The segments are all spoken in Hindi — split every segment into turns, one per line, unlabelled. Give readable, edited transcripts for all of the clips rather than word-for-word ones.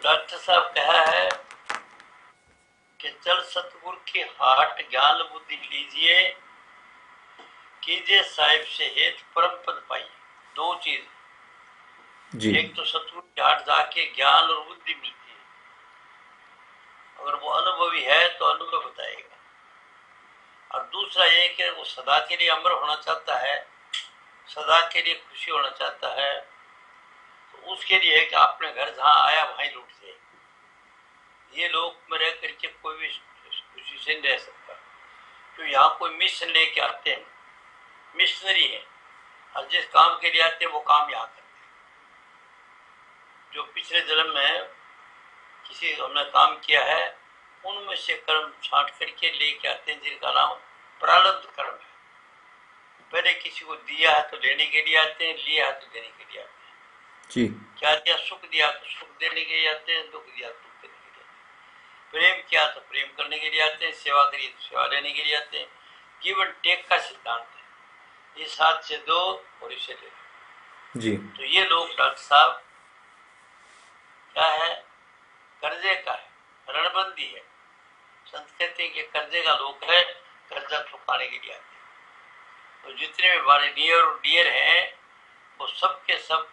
डॉक्टर साहब कहा है कि चल सतगुरु की हाट ज्ञान बुद्धि लीजिए, कीजिए साहिब से हेत परम पद पाइए। दो चीज,
जी
एक तो सतगुरु की हाट जाके ज्ञान और बुद्धि मिलती है, अगर वो अनुभवी है तो अनुभव बताएगा। और दूसरा ये कि वो सदा के लिए अमर होना चाहता है, सदा के लिए खुशी होना चाहता है, तो उसके लिए कि अपने घर जहाँ आया वहीं लौट जाए। ये लोग में रह करके कोई भी खुशी से नहीं रह सकता, तो यहाँ कोई मिशन लेके आते हैं, मिशनरी है, और जिस काम के लिए आते हैं वो काम यहाँ करते हैं। जो पिछले जन्म में किसी हमने काम किया है उनमें से कर्म छांट करके लेके आते हैं, जिनका नाम प्रारब्ध कर्म है। पहले किसी को दिया है तो लेने के लिए आते हैं, लिया है तो देने के लिए आते हैं।
जी
क्या दिया? सुख दिया तो सुख देने के लिए आते हैं, दुख दिया तो दुख देने के लिए आते हैं। प्रेम किया तो प्रेम करने के लिए आते हैं, सेवा करी तो सेवा लेने के लिए आते हैं। गिव एंड टेक का सिद्धांत है, इस हाथ से दो और इसे ले लो।
जी
तो ये लोग डॉक्टर साहब क्या है, कर्जे का है, रणबंदी है। संत कहते हैं कि कर्जे का लोग है, कर्जा चुकाने के लिए आते हैं। तो जितने भी हमारे नियर और डियर हैं वो सब के सब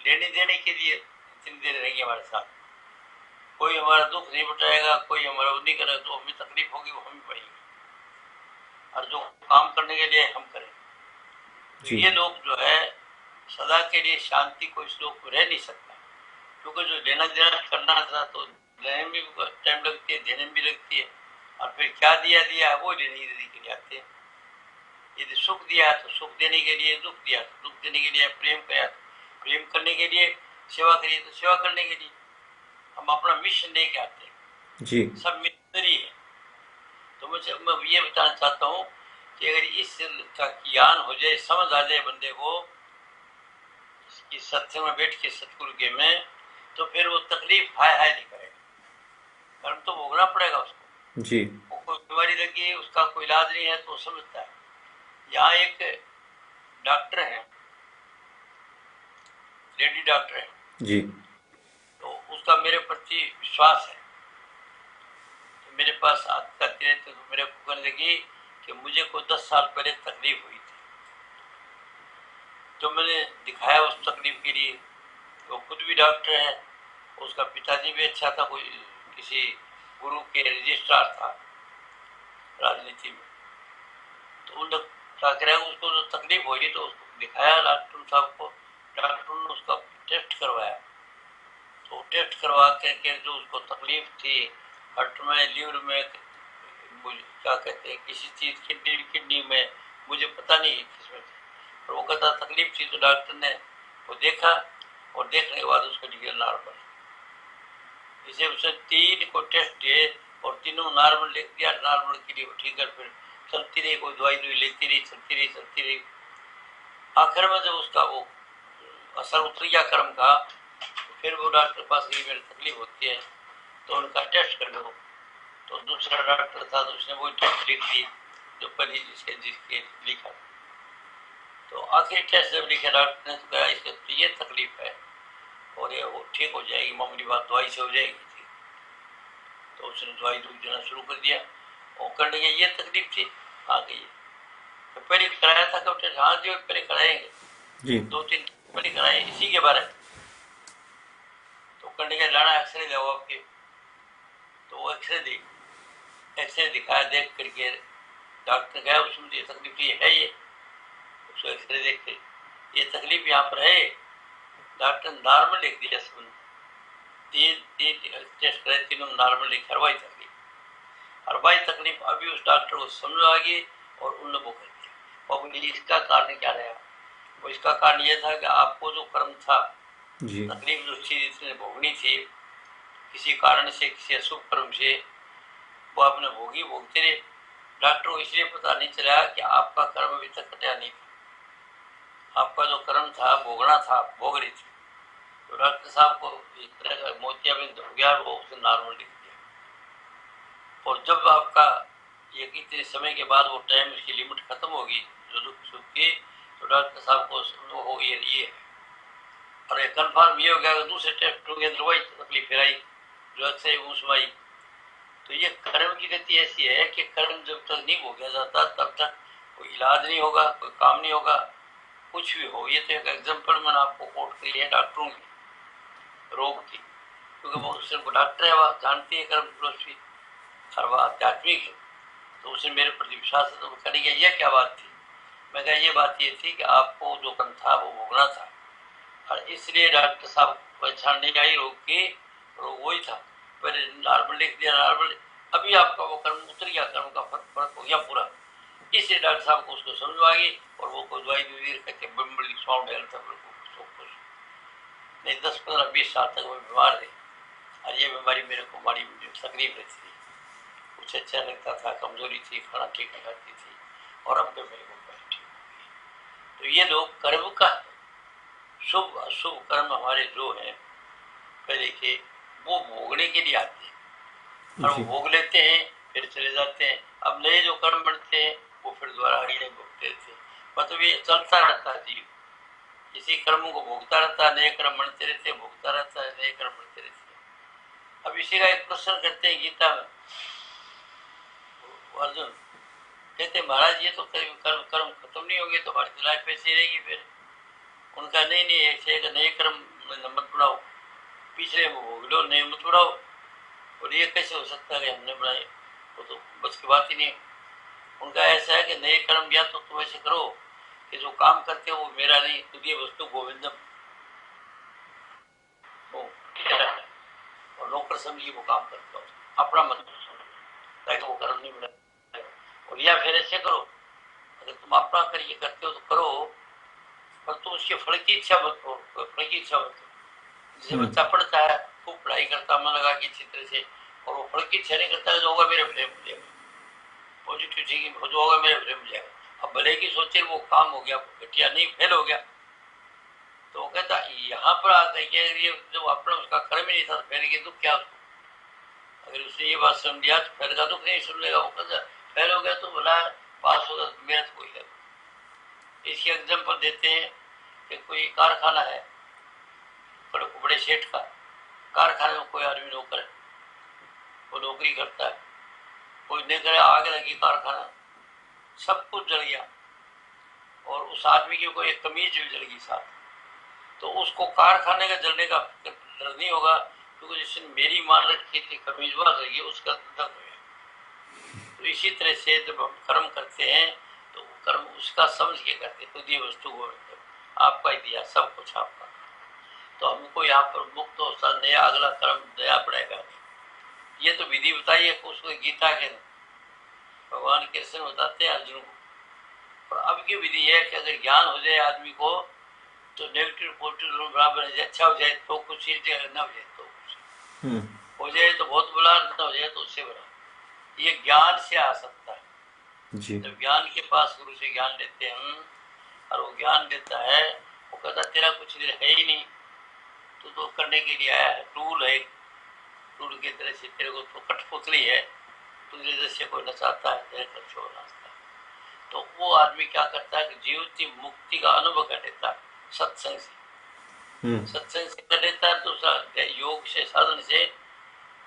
लेने देने के लिए इतनी देर रहेंगे हमारे साथ। कोई हमारा दुख नहीं बटाएगा, कोई हमारा वो नहीं करेगा, तो हमें तकलीफ होगी वो हमें पड़ेगी, और जो काम करने के लिए हम करें। तो
जी
ये लोग जो है सदा के लिए शांति को इस लोग को रह नहीं सकता, क्योंकि जो लेना देना करना था तो लेने में भी टाइम लगती है, देने में भी लगती है, और फिर क्या दिया दिया है वो लेने के लिए आते हैं। यदि सुख दिया तो सुख देने के लिए, दुख दिया तो दुख देने के लिए, प्रेम किया तो प्रेम करने के लिए, सेवा करिए तो सेवा करने के लिए। हम अपना मिशन लेके आते हैं,
जी
सब मिशनरी है। तो मैं ये बताना चाहता हूँ कि अगर इस का ज्ञान हो जाए, समझ आ जाए बंदे को कि सत्य में बैठ के सतगुरु के में, तो फिर वो तकलीफ हाय हाय नहीं करेगा। कर्म तो भोगना पड़ेगा उसको,
जी
वो कोई बीमारी लगी उसका कोई इलाज नहीं है तो वो समझता है। यहाँ एक डॉक्टर है, लेडी डॉक्टर है,
जी
तो उसका मेरे प्रति विश्वास है। तो मेरे पास आती रहती तो मेरे को कहने लगी कि मुझे को 10 साल पहले तकलीफ हुई थी, तो मैंने दिखाया उस तकलीफ के लिए। वो खुद भी डॉक्टर है, उसका पिताजी भी अच्छा था, कोई किसी गुरु के रजिस्ट्रार था राजनीति में। तो उन क्या करें, उसको जो तकलीफ हुई तो उसको दिखाया डॉक्टर साहब को। डॉक्टर ने उसका टेस्ट करवाया, तो टेस्ट करवा करके जो उसको तकलीफ थी हार्ट में, लीवर में, क्या कहते हैं किसी चीज, किडनी में, मुझे पता नहीं किसमें थी, और वो कहता तकलीफ थी। तो डॉक्टर ने वो देखा, और देखने के बाद उसको लिखा नॉर्मल। इसे उसने 3 को टेस्ट दिए और तीनों नॉर्मल लिख दिया, नॉर्मल के लिए ठीक है। फिर चलती रही, कोई दवाई लेती रही, चलती रही। आखिर में जब उसका वो असर उतर गया कर्म का, फिर वो डॉक्टर के पास गई, मेरी तकलीफ होती है तो उनका टेस्ट कर लो। तो दूसरा डॉक्टर था तो उसने वही टेस्ट लिख दी जो पहले जिसके लिखा। तो आखिरी टेस्ट जब लिखा डॉक्टर ने तो कहा इसके तो ये तकलीफ है और ये वो ठीक हो जाएगी, मामूली बात दवाई से हो जाएगी। तो उसने दवाई देना शुरू कर दिया, और करने के ये तकलीफ थी आ गई। तो पहले कराया था डॉक्टर, हाँ जी पहले कराएंगे,
जी
2-3 पहले कराए इसी के बारे में। तो करने के लाना एक्सरे ले आपके, तो वो एक्सरे दी, एक्सरे दिखाया, देख करके डॉक्टर गया उसमें ये तकलीफ ये है, ये उसको एक्सरे देख के ये तकलीफ यहाँ पर है। डॉक्टर नॉर्मल लिख दिया, सब 3 टेस्ट करे, तीनों नॉर्मल लिखा, हरवाई तकलीफ। हरवाई तकलीफ अभी उस डॉक्टर को समझ आ गई और उनने वो कर दिया। और बोली इसका कारण क्या रहा? वो इसका कारण ये था कि आपको जो कर्म था,
जी
तकलीफ जो चीज इसने भोगनी थी किसी कारण से, किसी अशुभ कर्म से, वो आपने भोगते रहे। डॉक्टर को इसलिए पता नहीं चला कि आपका कर्म अभी तक कटा नहीं था, आपका जो कर्म था भोगना था, भोग रही थी। तो डॉक्टर साहब को इस तरह का मोतियाबिंद हो गया, वो उसे नॉर्मल लिख दिया। और जब आपका ये कितने समय के बाद वो टाइम उसकी लिमिट खत्म होगी जो दुख सुख की, तो डॉक्टर साहब को हो ये है। और ये कन्फर्म ये हो गया कि दूसरे टेस्ट के अंदर वही तकलीफ फिर आई जो अक्सर उसमें आई। तो ये कर्म की गति ऐसी है कि कर्म जब तक नहीं भोगा जाता तब तक कोई इलाज नहीं होगा, कोई काम नहीं होगा, कुछ भी हो। ये तो एक एग्जाम्पल मैंने आपको कोट की है डॉक्टरों की रोग की, क्योंकि वो सिर्फ डॉक्टर है, वह जानती है कर्म फिलोसफी और वह आध्यात्मिक है। तो उसने मेरे प्रति विश्वास है। तो वो कही ये क्या बात थी? मैं कहा ये बात ये थी कि आपको जो कर्म था वो भोगना था, और इसलिए डॉक्टर साहब पहचान नहीं आई रोग की, रोग वही था। पहले नॉर्मल लिख दिया नॉर्मल, अभी आपका वो कर्म उतर गया, कर्म का फर्क हो गया पूरा। इसलिए डॉक्टर साहब को उसको समझ आ गई और वो कोई दवाई दी कहते बड़ी साउंड है था, बिल्कुल नहीं 10-15-20 साल तक वो बीमार थे। और ये बीमारी मेरे को बड़ी तकलीफ रहती थी, कुछ अच्छा लगता था, कमजोरी थी, खाना ठीक नहीं खाती थी, और अब तो मेरे को ठीक हो गई। तो ये लोग कर्म का शुभ अशुभ कर्म हमारे जो हैं पहले के, वो भोगने के लिए आते हैं और वो भोग लेते हैं फिर चले जाते हैं। अब नए जो कर्म बनते हैं वो फिर दोबारा अगले भोगते रहते हैं। मतलब ये चलता रहता है जीव, इसी कर्मों को भोगता रहता है, नए कर्म बनते रहते हैं, भोगता रहता है, नए कर्म बनते रहते हैं। अब इसी का एक प्रश्न करते हैं गीता में अर्जुन, कहते महाराज ये तो कर्म कर्म खत्म नहीं होंगे तो हमारी लाइफ ऐसी रहेगी फिर। उनका नहीं ऐसे नए कर्म मत बनाओ, पिछले में भोग लो, नए मत बनाओ। और ये कैसे हो सकता है हमने बनाए, वो तो बस की बात ही नहीं है। उनका ऐसा है कि नए कर्म या तो तुम ऐसे करो कि जो काम करते हो वो मेरा नहीं, तुझे वस्तु गोविंदम हो, और नौकर समझिए वो काम करते हो, अपना मत ताकि वो कर्म नहीं बनाए। और या फिर ऐसे करो, अगर तुम अपना करिए करते हो तो करो, पर तुम उसके फल की इच्छा मत करो, फल की इच्छा मत करो। जैसे बच्चा पढ़ता है, खूब पढ़ाई करता, मन लगा के अच्छी तरह से, और वो फल की इच्छा नहीं करता है, जो होगा मेरे फ्रेम हो जाएगा, पॉजिटिव थिंकिंग जो होगा मेरे फ्रेम हो जाएगा। अब भले की सोचे वो काम हो गया, घटिया नहीं फेल हो गया, तो वो कहता यहाँ पर आता है कि ये जो अपना उसका कर्म ही नहीं था, फेल के दुख क्या उसको। अगर उसने ये बात समझ लिया तो फेल का दुख नहीं सुन लेगा। वो कहता फेल हो गया तो बोला पास होगा तो मेहनत कोई है। इसके एग्जाम्पल देते हैं कि कोई कारखाना है, बड़े सेठ का कारखाने में कोई आदमी नौकर है, वो नौकरी करता है, कोई नहीं करे, आग लगी कारखाना, सब कुछ जल गया, और उस आदमी की कोई एक कमीज भी जल गई साथ, तो उसको कारखाने का जलने का डर नहीं होगा, क्योंकि जिसने मेरी मान रखी थी कमीज वह लगी, उसका दर्द हो। तो इसी तरह से जब हम कर्म करते हैं तो कर्म उसका समझ के करते, खुद ये वस्तु को आपका ही दिया, सब कुछ आपका। तो हमको यहाँ पर मुक्त हो नया अगला कर्म नया पड़ेगा। ये तो विधि बताइए उसको गीता के भगवान कृष्ण बताते हैं अर्जुन को। और अब की विधि है कि अगर ज्ञान हो जाए आदमी को तो नेगेटिव पॉजिटिव बराबर हो जाए, अच्छा हो जाए तो कुछ चीज, न हो जाए तो कुछ हो जाए तो बहुत बुरा, न हो जाए तो उससे बुरा। ये ज्ञान से आ सकता है जी। जब ज्ञान के पास गुरु से ज्ञान लेते हैं हम, और वो ज्ञान देता है, वो कहता तेरा कुछ है ही नहीं, तू तो करने के लिए आया है, टूल है, टूल की तरह से तेरे को तो कठपुतली है, तुझे जैसे कोई नचाता है तेरे कर छोड़ नाचता है। तो वो आदमी क्या करता है कि जीवती मुक्ति का अनुभव कर लेता है सत्संग से, सत्संग से कर लेता है, दूसरा योग से साधन से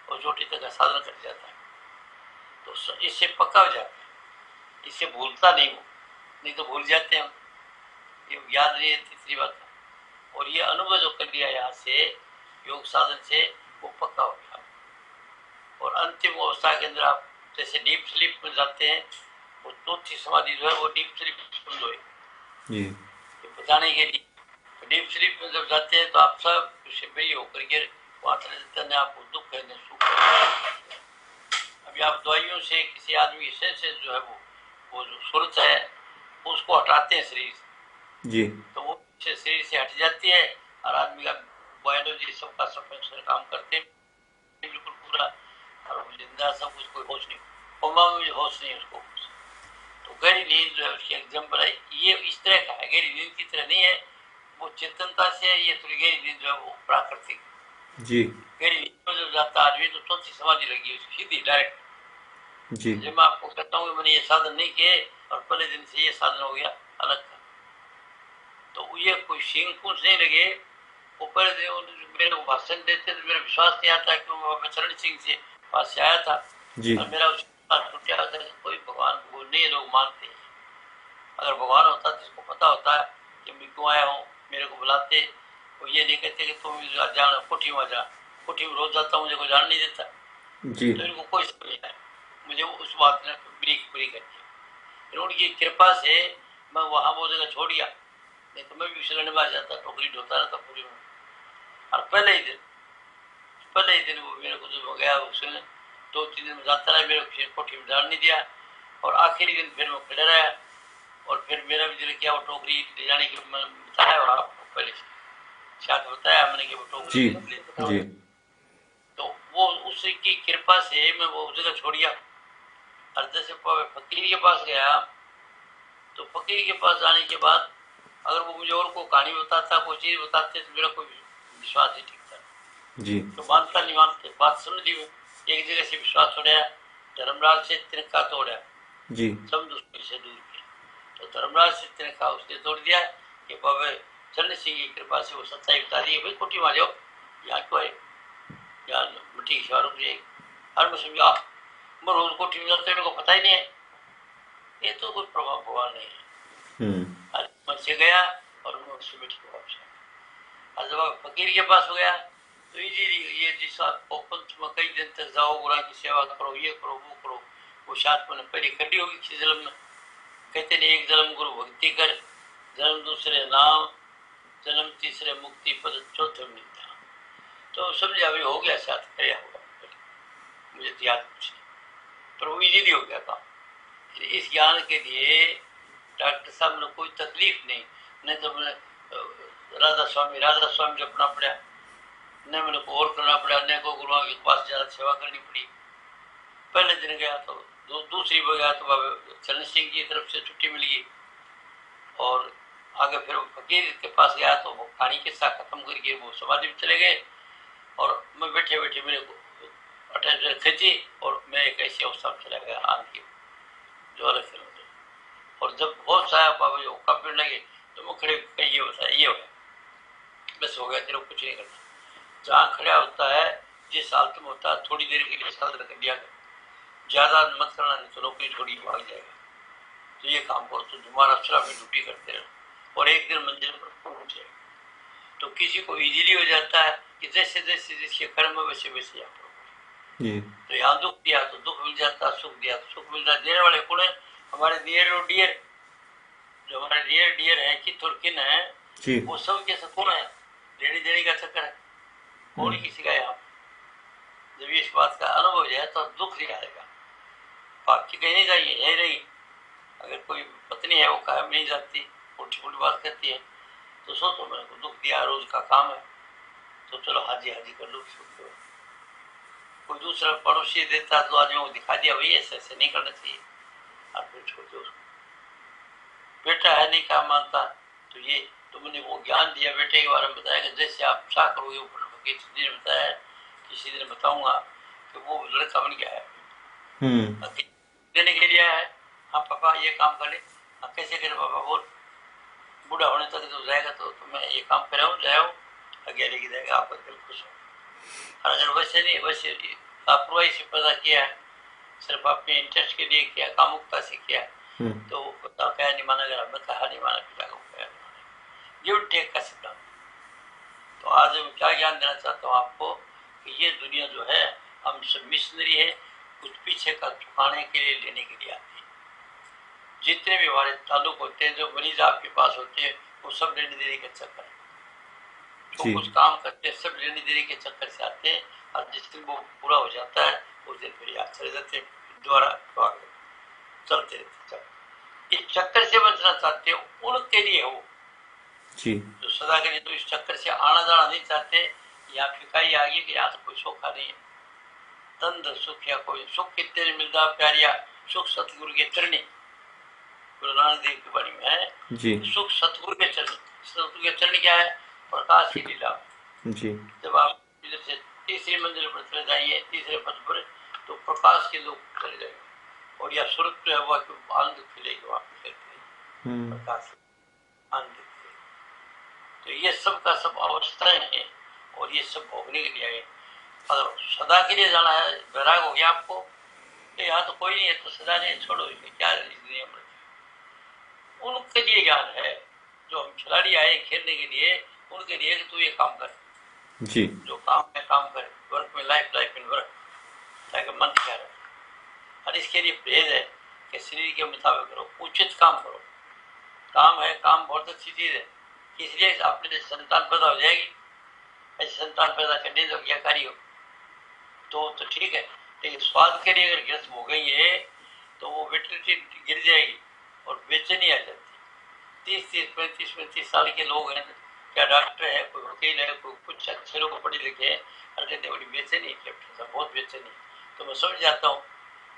और छोटी तक का साधन कर जाता है, तो इससे पक्का हो जाता है, इससे भूलता नहीं वो, नहीं तो भूल जाते हैं हम, ये याद नहीं है तीसरी बात। और ये अनुभव जो कर लिया यहाँ से योग साधन से वो पक्का हो गया। और अंतिम अवस्था के अंदर आप जैसे डीप स्लीप में जाते हैं, वो चौथी समाधि जो है वो डीप स्लीप समझो जी, बताने के लिए। डीप स्लीप में जब जाते हैं तो आप सब उससे फ्री होकर के वहाँ चले जाते हैं, आपको दुख है न सुख है। अभी आप दवाइयों से किसी आदमी की सेंसेस जो है वो जो सुरत है उसको हटाते हैं शरीर से जी, तो वो शरीर से हट जाती है और आदमी का बायोलॉजी सबका सब फंक्शन काम करते हैं बिल्कुल पूरा, और वो जिंदा सब कुछ, कोई होश नहीं, कोमा में भी होश नहीं उसको। तो गहरी नींद जो है उसकी एग्जाम्पल है, ये इस तरह का है, गहरी नींद की तरह नहीं है, वो चेतनता से है। ये थोड़ी गहरी नींद जो है वो प्राकृतिक जी, गहरी नींद में जब जाता आदमी तो चौथी समाधि लगी उसकी सीधी डायरेक्ट जी। जब मैं आपको कहता हूँ मैंने ये साधन नहीं किए और पहले दिन से ये साधन हो गया अलग का, तो ये कोई सींग कुछ नहीं लगे, वो पहले दिन मेरे को भाषण देते तो मेरा विश्वास नहीं आता कि मैं चरण सिंह से पास से आया था
जी
और मेरा उसके पास टूट गया था कि कोई भगवान को नहीं लोग मानते हैं। अगर भगवान होता तो इसको पता होता है कि मैं क्यों आया हूँ, मेरे को बुलाते, वो ये नहीं कहते कि तुम जाना कोठी में जा, कोठी में रोज जाता मुझे कोई जान नहीं देता।
जी
तो इनको कोई समझ नहीं आया, मुझे उस बात ने बुरी कर दिया। फिर उनकी कृपा से मैं वहाँ वो जगह छोड़ गया, नहीं तो मैं भी विचलन में आ जाता, टोकरी ढोता रहता पूरी में। और पहले ही दिन वो मेरे को जब हो गया उसने 2-3 दिन में जाता रहा, मेरे को कोठी में जान नहीं दिया। और आखिरी दिन फिर मैं खड़े रहा और फिर मेरा भी दिल किया वो टोकरी ले जाने की, मैं बताया और आपको पहले शायद बताया मैंने कि वो
जी
टोकरी
जी
तो वो उसकी कृपा से मैं वो जगह छोड़ गया। और जैसे फकीर के पास गया तो फकीर के पास जाने के बाद अगर वो मुझे और कोई कहानी बताता, कोई चीज बताते तो मेरा कोई विश्वास नहीं टिकता।
जी
तो मानता नहीं मानते, बात समझ ली। एक जगह से विश्वास छोड़ा, धर्मराज से तिनका तोड़ा,
जी
सब दुश्मनी से दूर किया। तो धर्मराज से तिनका उसने तोड़ दिया कि बाबा चरण सिंह की कृपा से वो सच्चाई बता दी, भाई कोठी में जाओ, यहाँ क्यों आए, यहाँ मिट्टी की रुक जाएगी। और मैं समझा मैं रोज कोठी में जाते मेरे को पता ही नहीं है, ये तो कोई प्रभाव भगवान नहीं है। मन से गया और मैं उससे मिट्टी को वापस आया। और जब फकीर के पास हो गया तो ये जिस ओपन में कई दिन तक जाओ, गुरा की सेवा करो, ये करो वो करो, वो शास्त्र में पहले कटी होगी किसी जन्म में। कहते नहीं एक जन्म गुरु भक्ति कर, जन्म दूसरे नाम, जन्म तीसरे मुक्ति पद, चौथे मिलता। तो समझा भाई हो गया, साथ क्या होगा मुझे तो याद कुछ नहीं, पर वो इजीली हो गया काम। इस ज्ञान के लिए डॉक्टर साहब ने कोई तकलीफ नहीं तो मैंने राधा स्वामी जपना पड़ा, न मैंने को और करना पड़ा, न को गुरुओं के पास ज़्यादा सेवा करनी पड़ी। पहले दिन गया तो दूसरी बार गया तो बाबा चरण सिंह की तरफ से छुट्टी मिल गई और आगे फिर फकीर के पास गया तो वो कहानी के साथ खत्म करके वो समाधि में चले गए। और मैं बैठे बैठे मेरे को अटेंशन खींची और मैं एक ऐसी अवस्था में चला गया आन की जो अलग फिल्म। और जब बहुत सारा बाबा जो कपड़े लगे तो मैं खड़े ये होता है, ये हो गया, बस हो गया, तेरे कुछ नहीं करना। जहाँ खड़ा होता है जिस हालत में होता है थोड़ी देर के लिए साथ रख दिया, ज्यादा मत करना, नहीं तो नौकरी थोड़ी भाग जाएगा। तो ये काम करो तो तुम्हारा अफसर में ड्यूटी करते रहो और एक दिन मंजिल पर पहुंच जाएगा। तो किसी को इजीली हो जाता है कि जैसे जैसे जिसके कर्म वैसे वैसे यहाँ पर। तो यहाँ दुख दिया तो दुख मिल जाता, सुख दिया तो सुख मिल जाता। देने वाले कौन है? हमारे डियर और डियर, जो हमारे डियर डियर है कि तुर्किन है, वो सब के सब कौन है? लेनी देने का चक्कर है, कौन किसी का यहाँ। जब इस बात का अनुभव हो जाए तो दुख नहीं आएगा। बाकी कहने जाइए यही नहीं, अगर कोई पत्नी है वो कायम नहीं जाती, उल्टी पुल्टी बात करती है तो सोचो मेरे को दुख दिया, रोज का काम है तो चलो हाजी हाजी कर लो। कोई दूसरा पड़ोसी देता तो आदमी को दिखा दिया भाई ऐसे ऐसे नहीं करना चाहिए, और फिर छोड़ दो। बेटा है नहीं क्या मानता, तो ये तुमने वो ज्ञान दिया बेटे के बारे में बताया कि जैसे आप चाह करोगे ऊपर किसी ने बताया, किसी दिन बताऊंगा कि वो लड़का बन गया है देने के लिए है। हाँ पापा ये काम कर ले, हाँ कैसे करे पापा बोल, बूढ़ा होने तक तो जाएगा तो मैं ये काम कर रहा हूँ जाओ आगे लेके जाएगा, आपका दिल खुश हो। और अगर वैसे नहीं, वैसे लापरवाही से पैदा किया है, सिर्फ अपने इंटरेस्ट के लिए किया, कामुकता से किया, तो क्या नहीं माना गया, मैं कहा नहीं माना, पिता को क्या नहीं माना, गिव टेक का सिद्धांत। तो आज मैं क्या ज्ञान देना चाहता हूँ आपको कि ये दुनिया जो है हम सब मिशनरी है, कुछ पीछे का झुकाने के लिए लेने के लिए आते हैं। जितने भी हमारे ताल्लुक होते हैं, जो मरीज आपके पास होते हैं, वो सब लेने देने के चक्कर है। जो कुछ काम करते हैं सब लेने देने के चक्कर से आते हैं, और जिस दिन वो पूरा हो जाता है उस दिन फिर याद चले जाते हैं, दोबारा चलते रहते। इस चक्कर से बचना चाहते हो उनके लिए हो जी, जो सदा के लिए तो इस चक्कर से आना जाना नहीं चाहते, या फिकाई आ गई कि यहाँ तो कोई सौखा नहीं है, तंद सुख या कोई सुख कितने मिलता प्यारिया, सुख सतगुरु के चरणी, गुरु नानक देव की बाणी में है जी, सुख सतगुरु के चरणी। सतगुरु के चरण क्या है? प्रकाश की लीला जी। जब आप इधर से तीसरी मंजिल पर चले जाइए, तीसरे पद पर, तो प्रकाश के लोग चले जाएंगे और यह स्वरूप जो है वह आनंद खिलेगी, वहां प्रकाश आनंद। तो ये सब का सब अवस्थाएं हैं और ये सब भोगने के लिए आए। अगर सदा के लिए जाना है, वैराग हो गया आपको, तो यहाँ तो कोई नहीं है, तो सदा नहीं, छोड़ो, इसमें क्या नियम। उनके लिए ज्ञान है, जो हम खिलाड़ी आए खेलने के लिए, उनके लिए कि तू ये काम कर,
जी
जो काम है काम कर, वर्क में लाइफ, लाइफ इन वर्क, ताकि मन क्या रहे। और इसके लिए प्रेज है कि शरीर के मुताबिक करो, उचित काम करो। काम है, काम बहुत अच्छी चीज है, इसलिए अपने संतान पैदा हो जाएगी। ऐसे संतान पैदा करने तो क्या कार्य हो तो ठीक है, लेकिन स्वाद के लिए अगर ग्रस्त हो गई है तो वो विटलिटी गिर जाएगी और बेचैनी आ जाती है। 30-35 साल के लोग हैं, क्या डॉक्टर है, कोई वकील है, कोई कुछ अच्छे लोग पढ़े लिखे हैं, और कहते बड़ी बेचैनी है, बहुत बेचैनी। तो मैं समझ जाता हूँ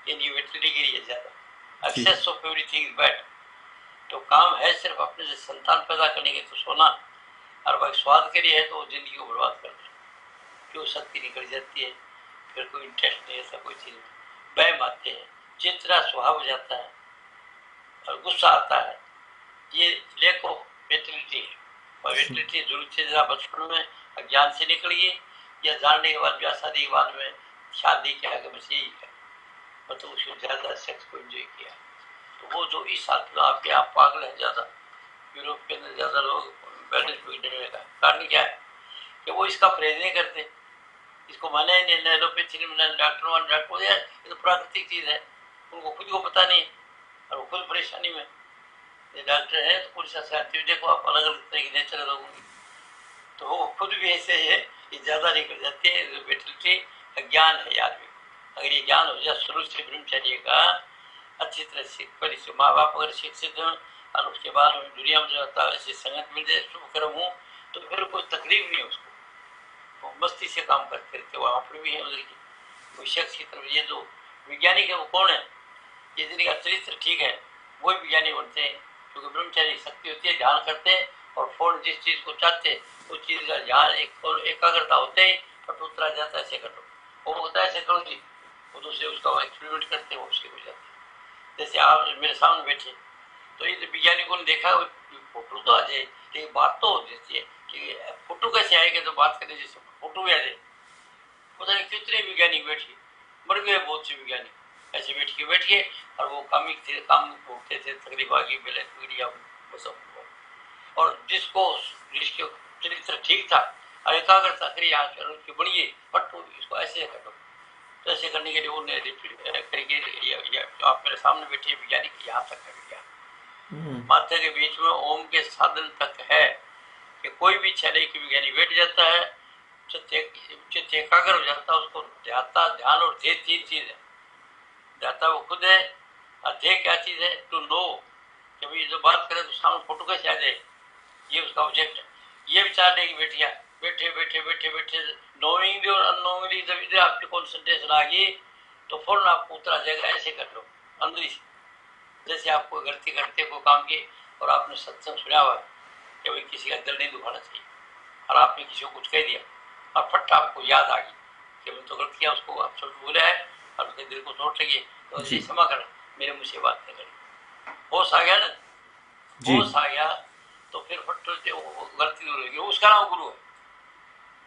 कि ये विटलिटी गिरी है ज्यादा, excess of everything is bad. तो काम है सिर्फ अपने से संतान पैदा करने के, तो सोना, और भाई स्वाद के लिए है तो जिंदगी को बर्बाद कर दे, क्यों शक्ति निकल जाती है, फिर कोई इंटरेस्ट नहीं, ऐसा कोई चीज नहीं, वहम आते हैं, चित्रा स्वभाव हो जाता है और गुस्सा आता है। ये लेक ऑफ मेंटलिटी है, और मेंटलिटी जरूर से जरा बचपन में अज्ञान से निकल गई, या जानने के बाद ब्याह शादी के बाद में ख्याल नहीं किया कि बस यही है, मतलब उसको ज्यादा सेक्स को एंजॉय किया। तो वो जो इस साल आपके आप पागल है ज्यादा, यूरोप के अंदर ज्यादा लोग बैलेंस बिगड़ने का कारण क्या है कि वो इसका परहेज नहीं करते, इसको माने ही नहीं, एलोपैथी डॉक्टर यार ये तो प्राकृतिक चीज है, उनको खुद को पता नहीं और वो खुद परेशानी में। ये डॉक्टर है तो पुलिस से आती हुई देखो आप, अलग अलग तरह की नेचर है लोगों की, तो वो खुद भी ऐसे है, ये ज्यादा निकल जाते हैं। बेटलिटी ज्ञान है आदमी, अगर ये ज्ञान हो जाए शुरू से ब्रह्मचर्य का अच्छी तरह से, पहले से माँ बाप अगर शिक्षित हों और उसके बाद दुनिया में जाता है, ऐसी संगत मिल जाए, शुभ कर्म हो, तो फिर कोई तकलीफ नहीं है उसको, वो मस्ती से काम करते रहते। वहाँ पर भी है उधर की कोई शख्स की तरफ, ये जो वैज्ञानिक है वो कौन है, ये जिनका चरित्र ठीक है वही विज्ञानी बनते हैं, क्योंकि ब्रह्मचारी शक्ति होती है, ध्यान करते हैं और फौरन जिस चीज को चाहते हैं उस चीज का ध्यान एकाग्रता होते ही पटुतरा जाता है, ऐसे करो, वो होता है ऐसे करो जी, वो दूसरे उसका एक्सपेरिमेंट करते हैं, वो उसके हो जाते हैं। जैसे आप मेरे सामने बैठे, तो ये वैज्ञानिकों ने देखा फोटो तो आ जाए, लेकिन बात तो होती है कि फोटो कैसे आएगा, तो बात करने जैसे फोटो भी आ जाए। पता नहीं कितने वैज्ञानिक बैठे, मर गए बहुत से वैज्ञानिक, ऐसे बैठ के और वो कामिक थे, काम भोगते थे, तकलीफ आ गई, बेले मीडिया और जिसके चरित्र ठीक था और एकाग्रता करी यहाँ की बढ़िए, बट इसको ऐसे कर दो, तो ऐसे करने के लिए उन्हें करेंगे। आप मेरे सामने बैठे वैज्ञानिक यहाँ तक है, विज्ञान माथे के बीच में ओम के साधन तक है कि कोई भी छले की वैज्ञानिक बैठ जाता है, चित्त एकाग्र हो जाता है, उसको ध्यान और ध्येय तीन चीज है। ध्याता वो खुद है, ध्येय क्या चीज है, टू नो, कि भाई जो बात करे तो सामने फोटो कैसे आ जाए, ये उसका ऑब्जेक्ट है। ये विचार नहीं कि बैठिया बैठे बैठे बैठे बैठे नोइंगली और अननोइंगली जब इधर आपकी कॉन्सेंट्रेशन आ गई तो फौरन आपको उतरा जाएगा, ऐसे कर लो अंदर से। जैसे आप कोई गलती करते कोई काम की और आपने सत्संग सुना हुआ कि भाई किसी का दिल नहीं दुखाना चाहिए, और आपने किसी को कुछ कह दिया और फट आपको याद आ गई कि मैं तो गलत किया, उसको आप सब बोला है और उसके दिल को चोट लगी, तो ऐसे क्षमा कर, मेरे मुझसे बात नहीं करी, होश आ गया ना, होश आ गया तो फिर फट गलती दूर होगी, उसका नाम गुरु है।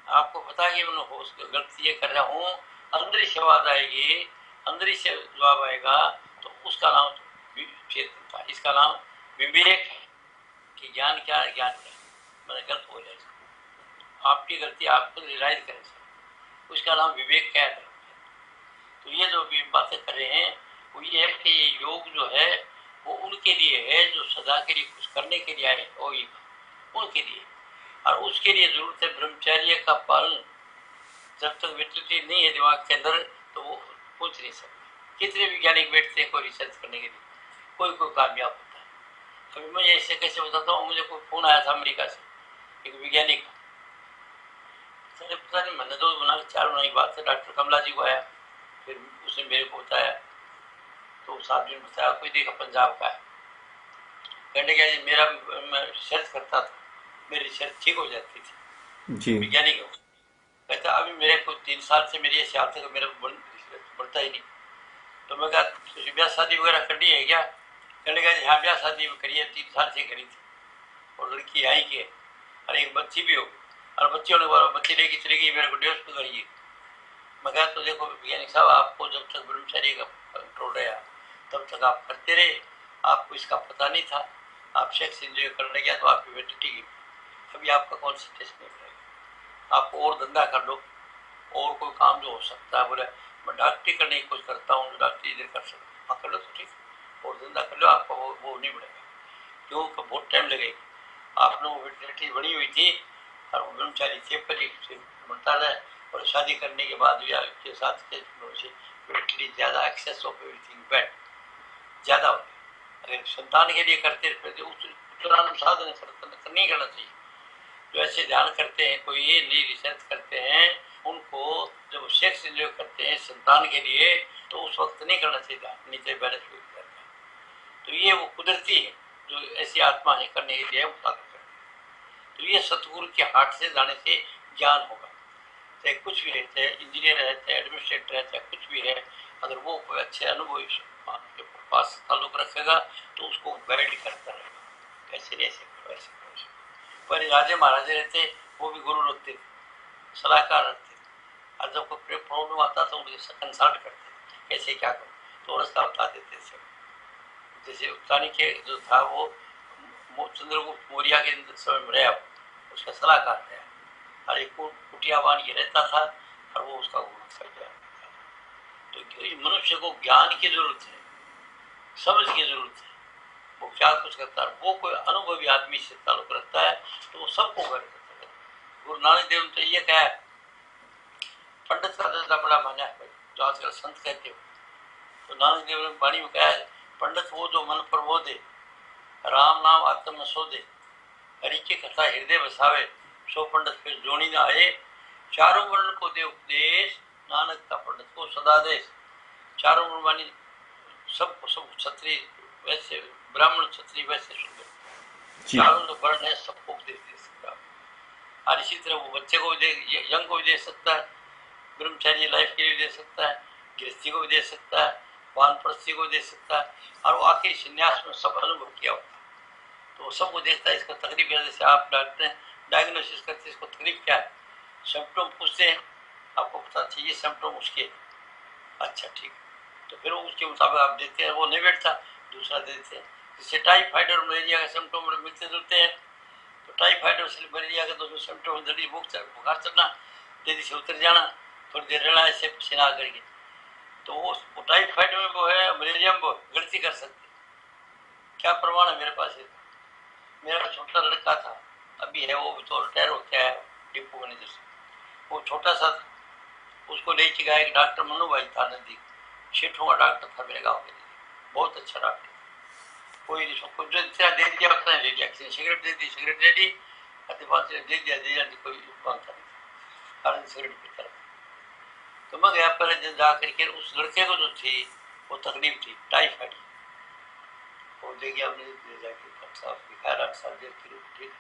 आपको पता है कि मैं गलती ये कर रहा हूँ, अंदर ही आवाज आएगी, अंदर ही से जवाब आएगा, तो उसका नाम चेतनता, इसका नाम विवेक है कि ज्ञान क्या है, ज्ञान क्या है, मैंने गलत हो जाए, आपकी गलती आपको रियलाइज करें, उसका नाम विवेक क्या है। तो ये जो भी बातें कर रहे हैं वो ये है कि ये योग जो है वो उनके लिए है जो सदा के लिए कुछ करने के लिए आए, उनके लिए, और उसके लिए जरूरत है ब्रह्मचर्य का पालन। जब तक विटलिटी नहीं है दिमाग के अंदर तो वो कुछ नहीं सकता। कितने वैज्ञानिक बैठते हैं कोई रिसर्च करने के लिए, कोई कामयाब होता है। अभी मैं ऐसे कैसे बताता हूँ, मुझे कोई फोन आया था अमेरिका से, एक वैज्ञानिक, पता नहीं मैंने 4 महीने की बात है, डॉक्टर कमला जी को आया, फिर उसने मेरे को बताया, तो उस आदमी ने बताया कोई देखा पंजाब का है, कहने क्या मेरा मैं रिसर्च करता था, मेरी रिसर्च ठीक हो जाती थी, वैज्ञानिक है। कहता अभी मेरे को 3 साल से मेरी ऐसी हालत है मेरा बढ़ता ही नहीं। तो मैं कहा तुझे ब्याह शादी वगैरह करनी है क्या, कहने का हाँ ब्याह शादी करी है, 3 साल से करी थी, और लड़की आई के और एक बच्ची भी हो, और बच्ची होने के बाद बच्ची लेके चली गई, मेरे को डिवोर्स पे करिए। मैं कहा तो देखो वैज्ञानिक साहब, आपको जब तक ब्रह्मचर्य का कंट्रोल रहा तब तक आप करते रहे, आपको इसका पता नहीं था, आप सेक्स एंजॉय करने गया तो आपकी बेटी टिकी। अभी आपका कौन सा टेस्ट नहीं करेगा, आपको और धंधा कर लो, और कोई काम जो हो सकता है। बोले मैं डॉक्टरी करने की कोशिश करता हूँ, डॉक्टरी इधर कर सकता, हाँ कर लो तो ठीक, और धंधा कर लो, आपको वो नहीं बढ़ेगा, क्यों बहुत टाइम लगेगा। आपने वो फर्टिलिटी बनी हुई थी और वो ब्रह्मचारी थे पहले से बनता है, और शादी करने के बाद भी आपके साथ के फर्टिलिटी ज़्यादा, एक्सेस ऑफ एवरीथिंग बैड ज़्यादा हो गया। अगर संतान के लिए करते रहते उस दौरान साधन नहीं करना चाहिए। जो ऐसे ध्यान करते हैं, कोई ये नई रिसर्च करते हैं, उनको जब सेक्स एंजॉय करते हैं संतान के लिए तो उस वक्त नहीं करना चाहिए, नीचे बैलेंस करना। तो ये वो कुदरती है जो ऐसी आत्मा है करने के लिए उत्पादन करते हैं। तो ये सतगुरु के हाथ से जाने से ज्ञान होगा। चाहे कुछ भी रहते हैं, इंजीनियर है, चाहे एडमिनिस्ट्रेटर है, चाहे कुछ भी है, अगर वो कोई अच्छे अनुभवी के पास ताल्लुक रखेगा तो उसको गाइड करता रहेगा, कैसे नहीं ऐसे करो, ऐसे करो। पर राजे महाराजे रहते, वो भी गुरु रखते थे, सलाहकार रखते थे, और जब कोई प्रॉब्लम आता तो उनसे कंसल्ट करते, कैसे क्या करो, तो रास्ता बता देते थे। जैसे चाणक्य जो था वो चंद्रगुप्त मौर्य के समय में रहा, उसका सलाहकार रहा, और एक कुटिया बान के रहता था, और वो उसका गुरु था। तो मनुष्य को ज्ञान की जरूरत है, समझ की जरूरत है, वो क्या कुछ करता है। वो कोई अनुभवी आदमी से ताल्लुक रखता है तो वो सबको कर सकता है। गुरु नानक देव ने तो ये कहा, पंडित का दर्जा बड़ा माना है जो आजकल संत कहते हो, तो नानक देव ने वाणी में कहा है, पंडित वो जो मन प्रबोधे, राम नाम आत्म न सोधे, हरि की कथा हृदय बसावे, सो पंडित फिर जोड़ी न आए, चारों वर्ण को दे उपदेश, नानक का पंडित को सदा देश। चारों वर्ण वाणी सबको, सब क्षत्रिय वैसे, ब्राह्मण क्षत्रिय वैसे सुंदर, चारों वर्ण है सबको उपदेश दे सकता है। और इसी तरह वो बच्चे को भी दे, यंग को भी दे सकता है, ब्रह्मचारी लाइफ के लिए दे सकता है, गृहस्थी को भी दे सकता है, वानप्रस्थी को दे सकता है, और वो आखिरी संन्यास में सब अनुभव किया होता है। तो वो सबको देखता है, इसका तकलीफ है, जैसे आप डॉक्टर डायग्नोसिस करते हैं, इसको तकलीफ क्या है, सिम्टम पूछते हैं, आपको पता चाहिए सिम्टम उसके, अच्छा ठीक, तो फिर वो उसके मुताबिक आप देते हैं, वो नहीं बैठता दूसरा देते हैं। जैसे टाइफाइड और मलेरिया का सिम्टम मिलते जुलते हैं, तो टाइफाइड और मलेरिया का तो सिम्टम जल्दी बुखार चढ़ना, तेजी से उतर जाना, थोड़ी देर रहना ऐसे पसीना करके, तो वो टाइफाइड में वो है, मलेरिया में वो गलती कर सकते। क्या प्रमाण है मेरे पास है, मेरा छोटा लड़का था, अभी है वो तो रिटायर हो गया है डिपो मैनेजर से, वो छोटा सा, उसको ले के गया, एक डॉक्टर मनु भाई था नजदीक, शेठों का डॉक्टर था मेरे गाँव के, बहुत अच्छा डॉक्टर, कोई कुछ दे दिया उसने, ले लिया, सिगरेट दे दी, सिगरेट दे दी, दे दिया कोई मांगता नहीं, कारण सिगरेट पीता था। तो मैं गया पहले दिन जा करके, उस लड़के को जो थी वो तकलीफ थी टाइफाइड, वो दे गया, हमने जाके डॉक्टर साहब दिखाया, डॉक्टर साहब देख ठीक,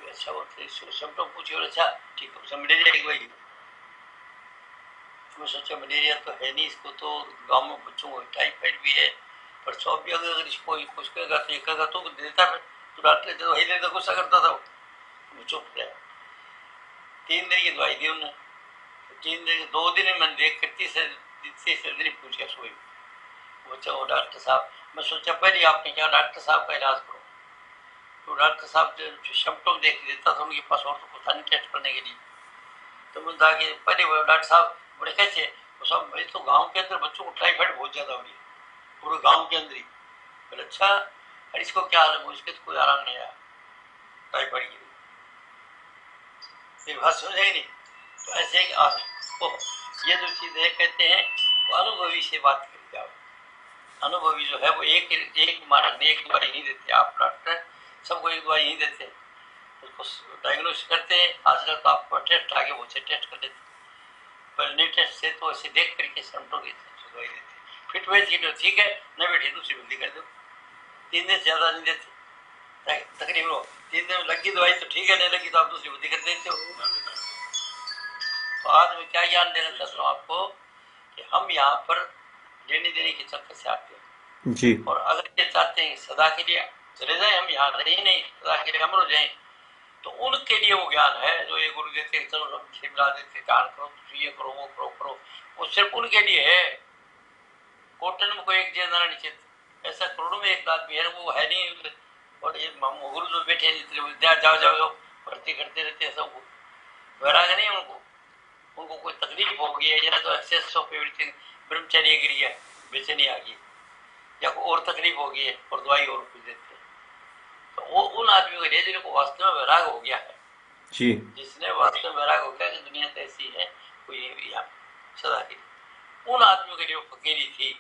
अच्छा वो सिम्टम पूछे, और अच्छा ठीक है, उसे मलेरिया की वही, मैं सोचा मलेरिया तो है नहीं, इसको तो गाँव में बच्चों को टाइफाइड भी है, पर सौ भी अगर इसको कुछ कहेगा तो ये कहेगा तो देता है, तो डॉक्टर जो दवाई देता गुस्सा करता था, वो चुप रहा। 3 दिन की दवाई दी उन्होंने, 3 दिन 2 दिन में मैंने देख कर तीसरे दिन पूछ गया सोई, बच्चा वो डॉक्टर साहब, मैं सोचा पहले आपने क्या डॉक्टर साहब का इलाज करो, तो डॉक्टर साहब जो सिम्टम देख देता था उनके पास, और तो कुछ था नहीं टेस्ट करने के लिए, तो मैंने कहा कि पहले वो डॉक्टर साहब बड़े कैसे, वो सब मेरे तो गाँव के अंदर बच्चों को टाइफाइड बहुत ज़्यादा हो रही है, पूरे गांव के अंदर ही, बोले अच्छा, और इसको क्या हाल है, इसके तो कोई आराम नहीं आया टाइफाइड की, ये बात समझेगी नहीं। तो ऐसे ही आपको ये जो चीज़ है, कहते हैं वो अनुभवी से बात करिए आप, अनुभवी जो है वो एक मानक ने एक दवाई नहीं देते, आप डॉक्टर सबको एक दवाई नहीं देते, उसको डायग्नोस करते हैं, आजकल तो आपको टेस्ट आगे वो से टेस्ट कर देते, पर नहीं टेस्ट से तो ऐसे देख करके सिम्टम दवाई देते, फिट हुए थी तो ठीक है, न बैठे दूसरी बंदी कर दो, 3 दिन से ज़्यादा नहीं देते, तकलीफ लो 3 दिन में लगी दवाई तो ठीक है, नहीं लगी तो आप दूसरी बंदी कर देते हो। तो आज मैं क्या ज्ञान देना चाहता हूँ आपको, कि हम यहाँ पर लेने देने के चक्कर से आते हैं
जी,
और अगर ये चाहते हैं सदा के लिए चले जाए, हम यहाँ रहे ही नहीं, ताकि अमर हो जाए। तो उनके लिए वो ज्ञान है जो ये गुरु देते हैं, चलो हम शिमला देते, ध्यान करो, ये करो, वो करो करो, वो सिर्फ उनके लिए है। कोटन में कोई एक जय निश्चित, ऐसा करोड़ों में एक आदमी है, वो है नहीं। और ये गुरु जो बैठे जितने जाओ जाओ जाओ भर्ती करते रहते हैं सबको, वैराग नहीं उनको। उनको कोई तकलीफ हो गई है, या तो एक्सेस ऑफ एवरीथिंग, ब्रह्मचर्य गिर गया, बेचैनी आ गई, या कोई और तकलीफ हो गई है और दवाई और कुछ देते हैं। तो वो उन आदमियों के लिए जिनको वास्तव में वैराग हो गया है
जी
जिसने वास्तव में वैराग हो गया कि दुनिया तो ऐसी है, कोई यहाँ सदा की, उन आदमियों के लिए वो फकीरी थी।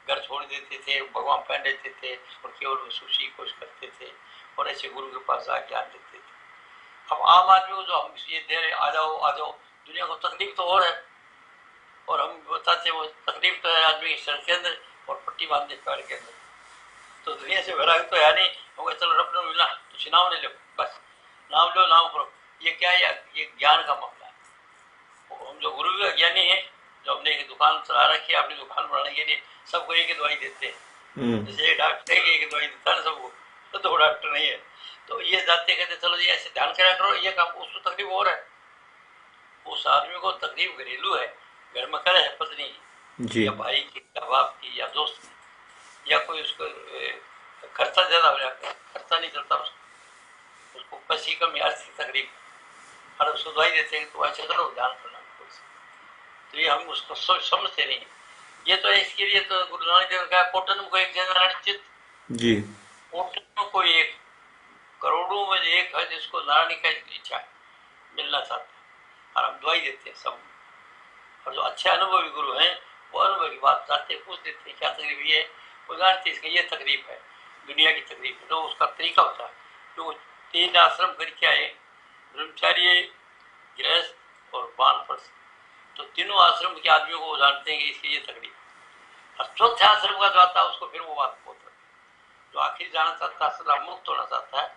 घर छोड़ देते थे, भगवान पहन लेते थे और केवल सुशी कोश करते थे और ऐसे गुरु के पास आके ज्ञान देते थे। अब आम आदमी को जो हम ये दे रहे, आ जाओ आ जाओ, दुनिया को तकलीफ तो और है, और हम बताते वो तकलीफ तो है आदमी के सर के अंदर और पट्टी बांधे पैर के अंदर। तो दुनिया से वैराग तो है नहीं, होगा चलो रब ने मिला तो नाम ले लो, बस नाम लो, नाम करो। ये क्या है, ये ज्ञान का मामला है। हम जो गुरु भी ज्ञानी है, जो हमने एक दुकान चला रखी है, अपनी दुकान बढ़ाने के लिए सबको एक ही दवाई देते हैं। जैसे एक डॉक्टर है एक दवाई देता है सबको, तो दो डॉक्टर नहीं है। तो ये जाते कहते चलो जी ऐसे ध्यान करा करो, ये काम, उसको तकलीफ और है। उस आदमी को तकलीफ घरेलू है, घर में करे है पत्नी
जी
या भाई की या बाप की या दोस्त की, या कोई उसको खर्चा ज्यादा हो जाता है, खर्चा नहीं चलता उसको पैसे कम, आर्थिक तकलीफ, और उसको दवाई देते हैं तो ऐसे करो ध्यान करना। तो ये हम उसको समझते नहीं। ये तो इसके लिए तो गुरु नानक देव का कोटन में कोई एक जन चित्त,
जी
कोटन में कोई एक, करोड़ों में एक है जिसको नारायण का इच्छा मिलना चाहता है, और हम दवाई देते हैं सब। और जो अच्छे अनुभवी गुरु हैं वो अनुभव की बात बताते हैं, पूछ देते हैं क्या तकलीफ ये, वो जानते इसका ये तकलीफ है, दुनिया की तकलीफ है। तो उसका तरीका होता है, तो 3 आश्रम करके आए, ब्रह्मचार्य, गृहस्थ और वानप्रस्थ। तो तीनों आश्रम के आदमियों को जानते हैं कि इसकी ये तकलीफ। और चौथे आश्रम का जो आता है उसको फिर वो बात बोलता है, जो आखिर जाना चाहता है, सदा मुक्त होना चाहता है,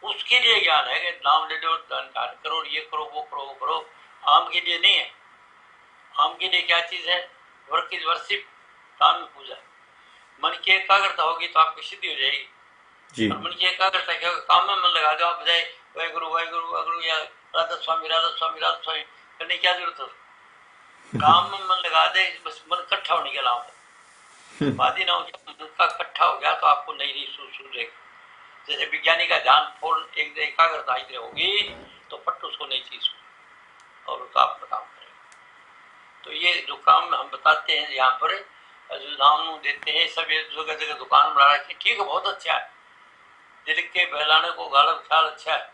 उसके लिए ज्ञान है कि नाम ले लो, दान करो, ये करो, वो करो, वो करो। आम के लिए नहीं है। आम के लिए क्या चीज है, वर्क इज वर्शिप, काम में पूजा। मन की एकाग्रता होगी तो आपकी सिद्धि हो जाएगी।
जी
और मन की एकाग्रता क्या होगा, काम में मन लगा दो आप, बजाय वाहेगुरु वाहेगुरु वाहेगुरु या राधा स्वामी राधा स्वामी राधा स्वामी करने की क्या जरूरत है। काम में मन लगा दे, बस मन इकट्ठा होने के नाम है। बादी ना हो, मन का इकट्ठा हो गया तो आपको नई नई सूझेगी। जैसे विज्ञानी का ध्यान पूर्ण एक एकाग्रता इधर होगी तो पट उसको नई चीज और उसका आप काम करेगा। तो ये जो काम हम बताते हैं यहाँ पर, जो नाम देते हैं, सब जगह जगह दुकान बना रखी, ठीक है, बहुत अच्छा है। दिल के बहलाने को गालब ख्याल अच्छा है,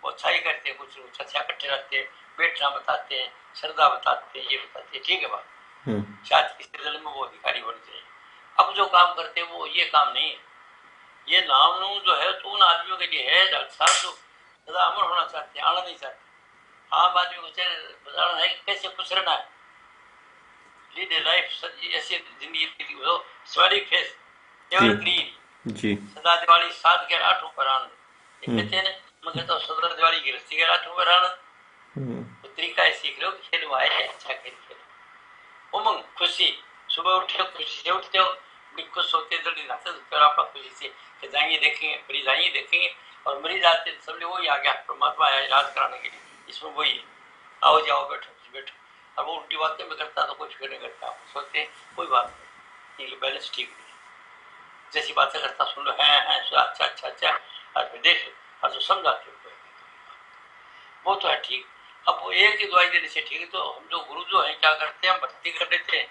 वो अच्छा ही करते हैं, कुछ अच्छा इकट्ठे रखते हैं, बैठना बताते हैं, श्रद्धा बताते हैं, ये बताते हैं, ठीक है बात। शायद किसी दिल में वो अधिकारी बन जाए। अब जो काम करते हैं वो ये काम नहीं है। ये नाम नूम जो है तो उन आदमियों के लिए है डॉक्टर साहब जो सदा अमर होना चाहते हैं, आना नहीं चाहते। आम आदमी को बताना है कैसे खुश रहना है, लीड ए लाइफ, ऐसी जिंदगी हो, स्माइली फेस, एवरग्रीन,
जी
सदा दिवाली 7 के 8 ऊपर आनंद। कहते हैं ना, मैं कहता हूँ सदा दिवाली गृहस्थी के 8 ऊपर आनंद। तो तरीका है, सीख लो कि खेल में आए, अच्छा खेल खेलो। उमंग, खुशी, सुबह उठे खुशी से उठते हो, बड़ी खुश होते जल्दी नहाते फिर आपका खुशी से कि जाएंगे देखेंगे, मरीज आएंगे देखेंगे, और मरीज आते सब लोग वही आ गया, परमात्मा आया इलाज कराने के लिए, इसमें वही है, आओ जाओ बैठो बैठो। अब वो उल्टी बातें में करता तो कुछ फिर नहीं करता, सोचते हैं कोई बात नहीं, ये बैलेंस ठीक नहीं है, जैसी बातें करता सुन लो, हैं अच्छा अच्छा अच्छा, और फिर देख लो, और जो समझाते हो वो तो है ठीक। अब वो एक ही दवाई देने से ठीक है। तो हम जो गुरु जो है क्या करते हैं, हम भर्ती कर देते हैं,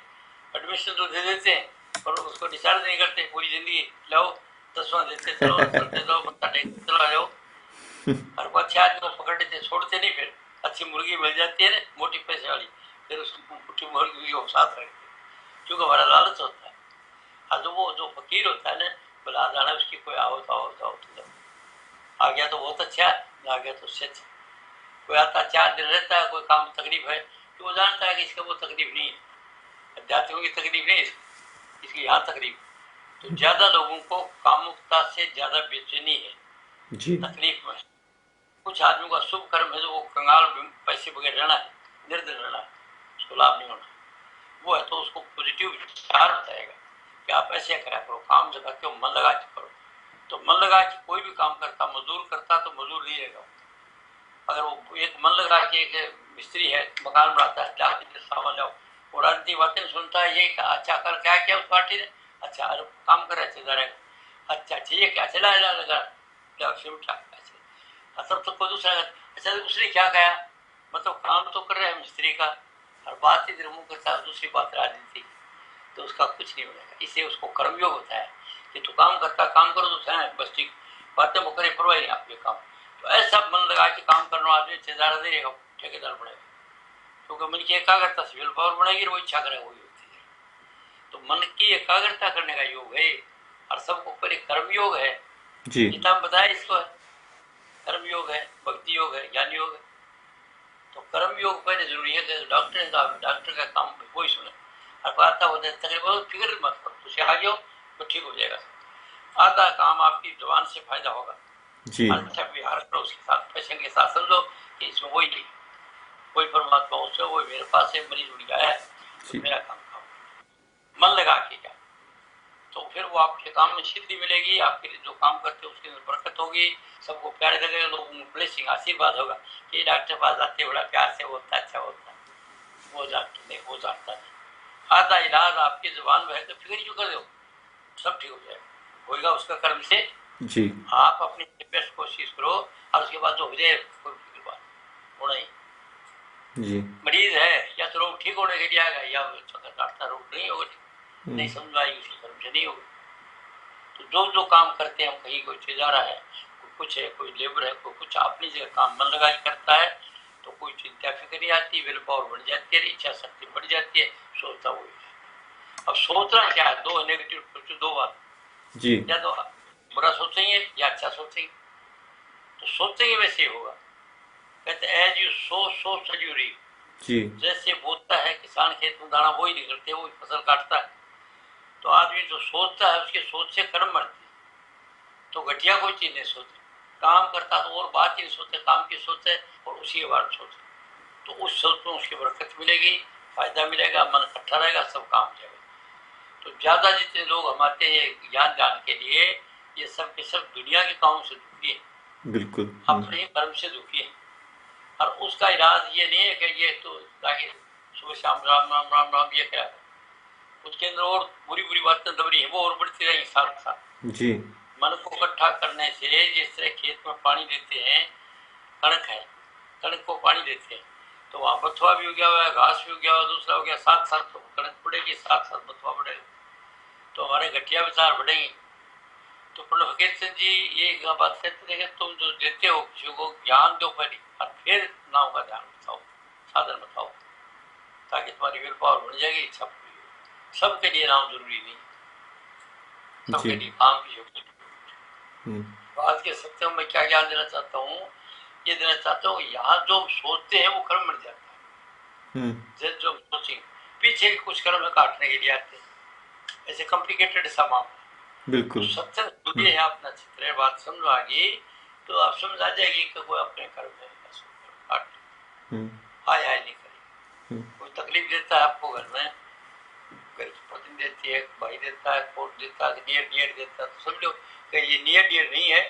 एडमिशन तो दे देते हैं, और उसको डिस्चार्ज नहीं करते, पूरी जिंदगी लाओ 10वां देते चलो, चलते जाओ, मत्था टेकते चलो, आ जाओ। और वो अच्छे आदमी को पकड़ लेते, छोड़ते नहीं। फिर अच्छी मुर्गी मिल जाती है ना, मोटी पैसे वाली, फिर उसको मोटी मुर्गी को साथ रखते, क्योंकि हमारा लालच होता है। और जो फकीर होता है ना, बोला जाना उसकी कोई आओ तो आओ तो आओ तो आ गया तो बहुत अच्छा, आ गया तो उससे अच्छा। कोई आता 4 दिन रहता है, कोई काम तकलीफ है तो वो जानता है कि इसका वो तकलीफ नहीं है, अध्यात्मिक की तकलीफ नहीं, इसकी यहाँ तकलीफ। तो ज्यादा लोगों को कामुकता से ज्यादा बेचैनी है
जी
तकलीफ में। कुछ आदमियों का शुभ कर्म है जो वो कंगाल पैसे बगैर रहना है, निर्धन रहना है, उसको लाभ नहीं होना वो है, तो उसको पॉजिटिव विचार बताएगा कि आप ऐसे करा करो, काम जगह के मन लगा के करो, तो मन लगा कि कोई भी काम करता, मजदूर करता तो मजदूर नहीं रहेगा। अगर वो एक मन लगा कि एक मिस्त्री है, मकान बनाता है, जाके सामान लाओ, वो राजनीतिक बातें सुनता है, ये अच्छा कर क्या किया उस पार्टी ने, अच्छा अरे काम कर रहे चला रहेगा, अच्छा ये क्या चला लगा क्या सिमटा, अच्छा तब तो कोई दूसरा, अच्छा उसने क्या कहा, मतलब काम तो कर रहे हैं मिस्त्री का, और बात इधर मुंह करता है, दूसरी बात राजनीति, तो उसका कुछ नहीं मिलेगा। इससे उसको कर्मयोग होता है कि तू काम करता, काम करो तो है बस ठीक, बातें वो करे परवाह नहीं आपके काम। तो ऐसा मन लगा कि काम करना आदमी ठेकेदार देगा, ठेकेदार बनेगा, क्योंकि मन की एकाग्रता से विल पावर बनेगी, वो इच्छा करे वही होती है। तो मन की एकाग्रता करने का योग है, और सबको पहले कर्मयोग है,
जी
गीता में बताया इसको है, कर्मयोग है, भक्ति योग है, ज्ञान योग है। तो कर्मयोग पहले जरूरी है कि डॉक्टर का काम कोई सुने, और आता होता है तकरीबन फिक्र मत करो, तुझे आ जाओ तो ठीक हो जाएगा। आधा काम आपकी जबान से फायदा होगा,
जी
अच्छा व्यवहार करो उसके साथ, पैसे के साथ समझो कि इसमें वही नहीं, कोई परमात्मा उससे, वो मेरे पास से मरीज उड़ गया है तो
जी
मेरा काम खाओ, मन लगा के क्या, तो फिर वो आपके काम में सिद्धि मिलेगी, आपके जो काम करते हो उसके अंदर बरकत होगी, सबको प्यार लगेगा, लोगों को ब्लेसिंग आशीर्वाद होगा कि डॉक्टर पास आते बड़ा प्यार से होता अच्छा होता, वो डॉक्टर नहीं वो जानता नहीं। आधा इलाज आपकी जुबान में है तो फिक्र क्यों कर दो, सब ठीक हो जाएगा, होगा उसका कर्म से।
जी
आप अपनी बेस्ट कोशिश करो, और उसके बाद जो हो जाए कोई फिक्र बात होना ही।
जी
मरीज है या तो रोग ठीक होने के लिए आएगा, या काटता रोग नहीं होगा, नहीं समझ आएगी उसकी कर्म से नहीं होगा। तो जो जो काम करते हैं, कहीं कोई ठेकेदार है, कोई कुछ है, कोई लेबर है, कोई कुछ अपनी जगह काम मन लगा करता है, तो कोई चिंता फिक्र नहीं आती, विल पावर बढ़ जाती है, इच्छा शक्ति बढ़ जाती है, सोचता हुआ। अब सोचना क्या है, दो नेगेटिव सोचो, दो बात,
जी
या तो बुरा सोचेंगे या अच्छा सोचेंगे, तो सोचेंगे वैसे होगा। कहते एज यू सो सज यू रीप,
जी
जैसे बोलता है किसान खेत में दाना वही निकलते, वो फसल काटता है। तो आदमी जो सोचता है उसकी सोच से कर्म बढ़ते, तो घटिया कोई चीज नहीं सोचे, काम करता तो और बात ही नहीं सोचे, काम की सोचे और उसी के बारे में सोचे, तो उस सोच में उसकी बरकत मिलेगी, फायदा मिलेगा, मन इकट्ठा रहेगा, सब काम हो जाएगा। तो ज्यादा जितने लोग हम आते हैं ज्ञान दान के लिए, ये सब के सब दुनिया के कामों से दुखी है,
बिल्कुल
अपने ही कर्म से दुखी है। और उसका इलाज ये नहीं है कि ये तो ताकि सुबह शाम राम राम राम राम ये क्या, उसके अंदर और बुरी बुरी बातें दब रही है, वो और बढ़ती रहेंगी साथ साथ।
जी
मन को इकट्ठा करने से, जिस तरह खेत में पानी देते हैं, कणक है, कणक को पानी देते हैं, तो वहाँ बथुआ भी हो गया हुआ है, घास भी हो गया हुआ, दूसरा हो गया, साथ साथ तो कणक बढ़ेगी, साथ साथ बथुआ बढ़ेगा, तो हमारे घटिया विचार बढ़ेंगे। तो पंडित फकीर सिंह जी ये बात कहते थे कि तुम जो देते हो किसी को ज्ञान दो पहले, और फिर नाव का ध्यान बताओ, साधन बताओ, ताकि तुम्हारी विल पावर बढ़ जाएगी, इच्छा पूरी हो। सबके लिए नाम जरूरी नहीं, सबके
जी
लिए काम की जरूरत। आज के सत्संग में क्या ज्ञान देना चाहता हूँ, ये देना चाहता हूँ, यहाँ जो सोचते हैं वो कर्म बन जाता है, जो सोचेंगे पीछे कुछ कर्म काटने के लिए आते हैं, ऐसे कॉम्प्लिकेटेड सा मामला।
बिल्कुल
तो सत्संग सुनिए, आप अपना चित्र बात समझ आ गई तो आप समझ आ जाएगी कि कोई अपने कर्म में हाय हाय नहीं करेगी। कोई तकलीफ देता है आपको घर में, घर की पत्नी देती है, भाई देता है, कोर्ट देता है, नियर डियर देता है, तो समझ लो कि ये नियर डियर नहीं है,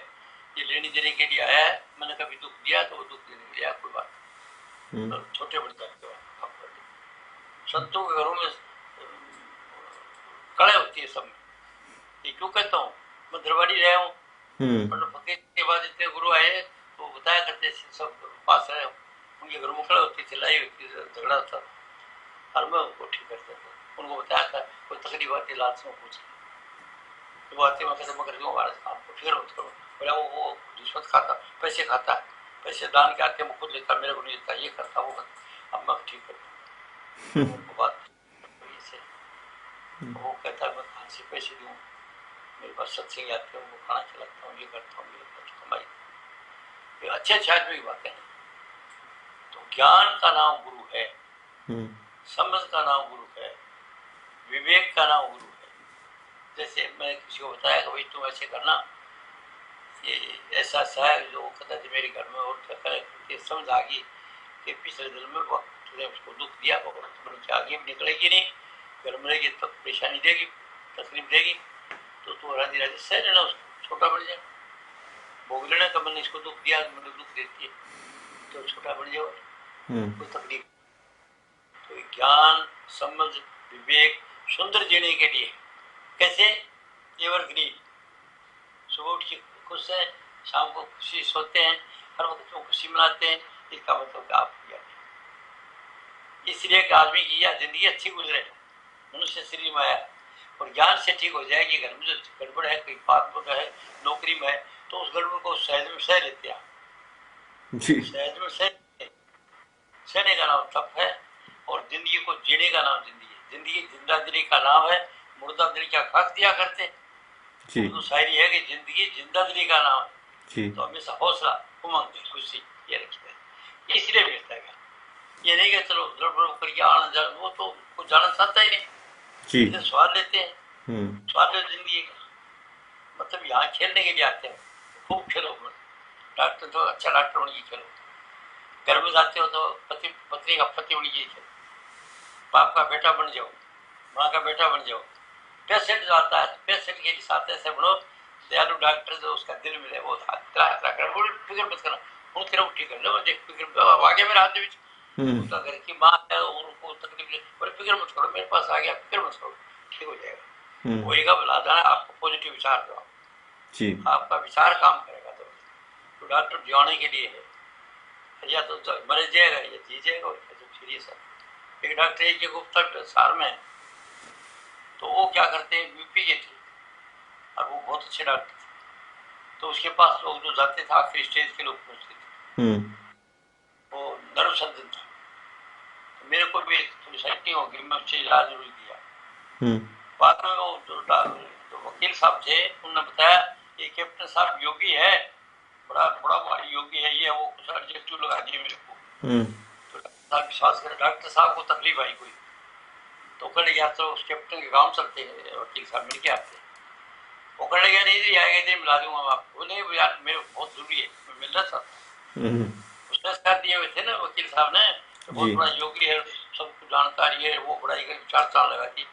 ये लेने देने के लिए आया है, मैंने कभी दुख दिया तो वो दुख देने के लिए आया, कोई बात तो छोटे बड़े जाते हो। संतों के घरों में कड़े होती है सब में, ये क्यों कहता हूँ, मैं दरबारी रहा हूँ, फकीर के बाद इतने गुरु आए तो बताया करते सब पास रहे, उनके घर में खड़े होती थी, लड़ाई होती थी, झगड़ा होता था, और मैं उनको ठीक करता था, उनको बताया था कोई तकलीफ आती लाल से पूछ वो आते मैं कहते मगर क्यों हमारे काम को फिक्र मत करो, बोला वो रिश्वत खाता, पैसे खाता, पैसे दान के आते मैं खुद लेता, मेरे को नहीं देता, ये करता वो करता, अब मैं ठीक करता उनको बात से। वो कहता मैं कहाँ से पैसे दूँ, मेरे पास सत्संग आते हैं, उनको खाना खिलाता हूँ, ये करता हूँ, ये कमाई, ये अच्छे अच्छे आदमी की बातें हैं। तो ज्ञान का नाम गुरु है, समझ का नाम गुरु है, विवेक का नाम गुरु है। जैसे मैं किसी को बताया कि भाई तुम ऐसे करना, ये ऐसा ऐसा है, जो कहता है मेरे घर में और क्या करे, समझ आ गई कि पिछले दिल में तुमने उसको दुख दिया, तुमने आगे भी निकलेगी नहीं, घर में रहेगी तो परेशानी देगी, तकलीफ देगी, तो तू राजी राजी सह लेना उसको, छोटा बन जाए। भोग लेना का मैंने इसको दुख दिया, मैंने दुख देती है तो छोटा बन जाओ, कोई तकलीफ। तो ज्ञान, समझ, विवेक सुंदर जीने के लिए कैसे? एवरग्रीन। सुबह उठ के खुश है, शाम को खुशी सोते हैं, हर वक्त को खुशी मनाते हैं। इसका मतलब आप किया, इसलिए कि आदमी की यह जिंदगी अच्छी गुजरे, मनुष्य शरीर में आया और ज्ञान से ठीक हो जाएगी। घर में जो गड़बड़ है, कोई बात है, नौकरी में है, तो उस गड़बड़ को सहज में सह लेते हैं। सहज में सहने का नाम तप है और जिंदगी को जीने का नाम जिंदगी है। जिंदगी जिंदा दिली का नाम है, मुर्दा दिल क्या खाक दिया करते। तो शायरी है कि जिंदगी जिंदा दिली का नाम है। तो हमेशा हौसला, उमंग, खुशी ये रखते हैं, इसलिए मिलता है। ये नहीं कि चलो गड़बड़ करके आनंद जान, वो तो कुछ जाना चाहता ही नहीं। स्वाद लेते हैं, स्वाद ले जिंदगी का। मतलब यहाँ खेलने के लिए आते हैं, खूब खेलो। डॉक्टर तो अच्छा डॉक्टर होने की खेलो, घर में जाते हो तो पत्नी का पति होने की खेलो, बाप का बेटा बन जाओ, माँ का बेटा बन जाओ। पेशेंट जो आता है, पेशेंट के साथ ऐसे बनो दयालु डॉक्टर, जो उसका दिल मिले वो फिक्र मत करना, हूँ तेरा ठीक कर लो, फिक्र आगे मेरे हाथ में घर की माँ है, उनको तकलीफ, फिक्र मत करो, मेरे पास आ गया, फिक्र मत करो, ठीक हो जाएगा। वही का बुला जाना, आपको पॉजिटिव विचार दो, आपका विचार काम करेगा। तो डॉक्टर जियाने के लिए है, या तो मर जाएगा या जी जाएगा। सीरियस है। एक डॉक्टर एक गुप्ता सार में, तो वो क्या करते हैं, यूपी के थे और वो बहुत अच्छे डॉक्टर थे। तो उसके पास लोग जो जाते थे, आखिरी स्टेज के लोग पहुंचते थे। वो नर्व सर्जन था, तो मेरे को भी थोड़ी सेटिंग हो गई, मैं उससे इलाज जरूर किया। बाद में वो जो वकील साहब थे, उन्होंने बताया ये कैप्टन साहब योगी है, बड़ा बड़ा योगी है ये, वो कुछ एडजेक्टिव लगा दिए मेरे को। तो डॉक्टर साहब विश्वास करें, डॉक्टर साहब को तकलीफ आई कोई, तो कहने गया तो उस कैप्टन के गाँव चलते हैं, वकील साहब मिल के आते हैं। वो कहने गया नहीं आएगा, दिन मिला दूंगा आपको। नहीं यार, मेरे बहुत जरूरी है, मैं मिलना चाहता हूँ। उसने साथ दिए हुए थे ना वकील साहब ने, तो बहुत बड़ा योगी है, सब कुछ जानकारी है, वो पढ़ाई कर 4 साल लगा दी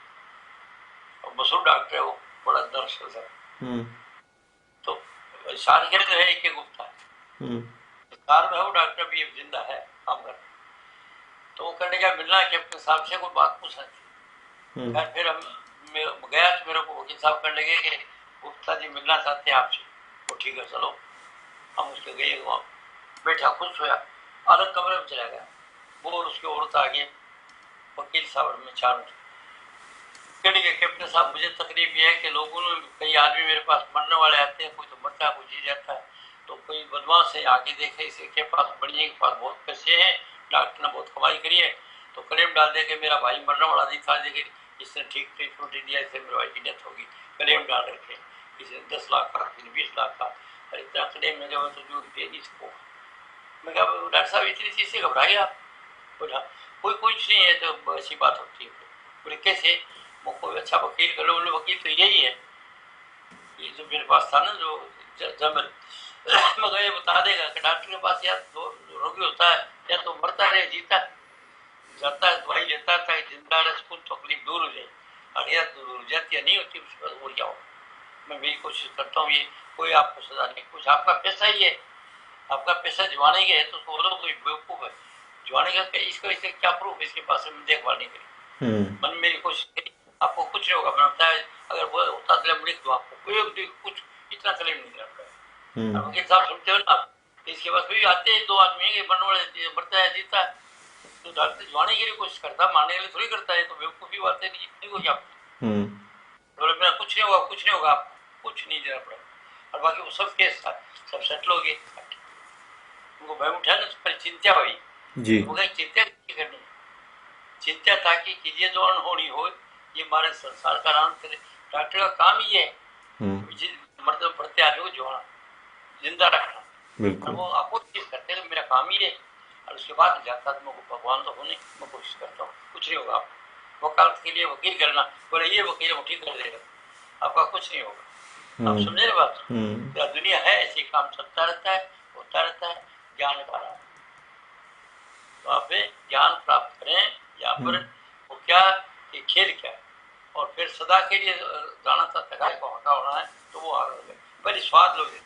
और मशहूर डॉक्टर है, वो बड़ा दर्शक है। तो सार के जो है एक गुप्ता है, सार में वो डॉक्टर भी जिंदा है, काम कर। तो वो कहने का मिलना कैप्टन साहब से, कोई बात पूछना थी। फिर हम गया तो मेरे को वकील साहब कहने लगे कि गुप्ता जी मिलना चाहते हैं आपसे। वो ठीक है चलो, हम उसके गए, वहाँ बैठा, खुश हुआ, अलग कमरे में चला गया। वो और उसकी औरत आगे, वकील साहब में चारों कहने के कैप्टन साहब मुझे तकलीफ ये है कि लोगों ने, कई आदमी मेरे पास मरने वाले आते हैं, कोई तो मरता है, कोई जी जाता है, तो कोई बदमाश है आगे देखे इसके पास, बढ़िया के पास बहुत पैसे हैं, डॉक्टर ने बहुत कमाई करी है, तो क्लेम डाल दे कि मेरा भाई मरने वाला नहीं था, लेकिन इसने ठीक ट्रीटमेंट दिया, इससे मेरे भाई की डेथ होगी। क्लेम डाल रखे, किसी 10 लाख का, किसी 20 लाख का, और इतना क्लेम में जब तो जो दे दी इसको। मैं कहा डॉक्टर साहब इतनी चीज से घबराए आप? बोला कोई कुछ नहीं है, तो ऐसी बात होती है। बोले कैसे? कोई अच्छा वकील कर लो। बोले वकील तो यही है, ये जो मेरे पास था ना, जो जमल मगर ये बता देगा कि डॉक्टर के पास या तो रोगी होता है, या तो मरता रहे, जीता जाता है, दवाई लेता था, जिंदा रहे, उसको तकलीफ दूर हो जाए, और या दूर हो जाती है, नहीं होती उसके बाद हो जाओ। मैं मेरी कोशिश करता हूँ, ये कोई आपको सजा नहीं, कुछ आपका पैसा ही है, आपका पैसा जुआने के है, तो उसको बोलो कोई बेवकूफ है, जुआने का इसका इससे क्या प्रूफ, इसके पास में देखभाल नहीं करी। मन मेरी कोशिश करी, आपको कुछ नहीं होगा। मैंने बताया अगर वो होता क्लेम लिख दो, आपको कोई कुछ इतना क्लेम नहीं देना पड़ेगा। वकील साहब सुनते हो ना, इसके बाद भी आते हैं 2 आदमी बनने वाले, मरता है जीता है, तो डॉक्टर जुआने के लिए कोशिश करता, मारने के लिए थोड़ी करता है। तो बेवकूफी बातें नहीं हो क्या? बोले मेरा कुछ नहीं होगा, कुछ नहीं होगा, आपको कुछ नहीं देना पड़ेगा। और बाकी वो सब केस था, सब सेटल हो गए। उनको भय उठा ना, पर चिंता हुई जी। चिंता करनी, चिंता था कि ये जो अनहोनी हो, ये हमारे संसार का नाम करे। डॉक्टर का काम ही है मतलब बढ़ते आदमी को जोड़ना, जिंदा रखना। बिल्कुल। वो आपको चीज करते हैं, मेरा काम ही है। और उसके बाद जाता तो भगवान तो होने मैं कोशिश करता हूँ, कुछ नहीं होगा। आप वकालत के लिए वकील करना, बोले ये वकील वो ठीक कर देगा, आपका कुछ नहीं होगा। आप समझे बात? दुनिया है ऐसी, काम चलता रहता है, होता रहता है, ज्ञान वाला। तो आप ज्ञान प्राप्त करें, या फिर वो क्या, खेल क्या है, और फिर सदा के लिए जाना था तगाई को हटा होना है, तो वो आगे पहले स्वाद लो। ये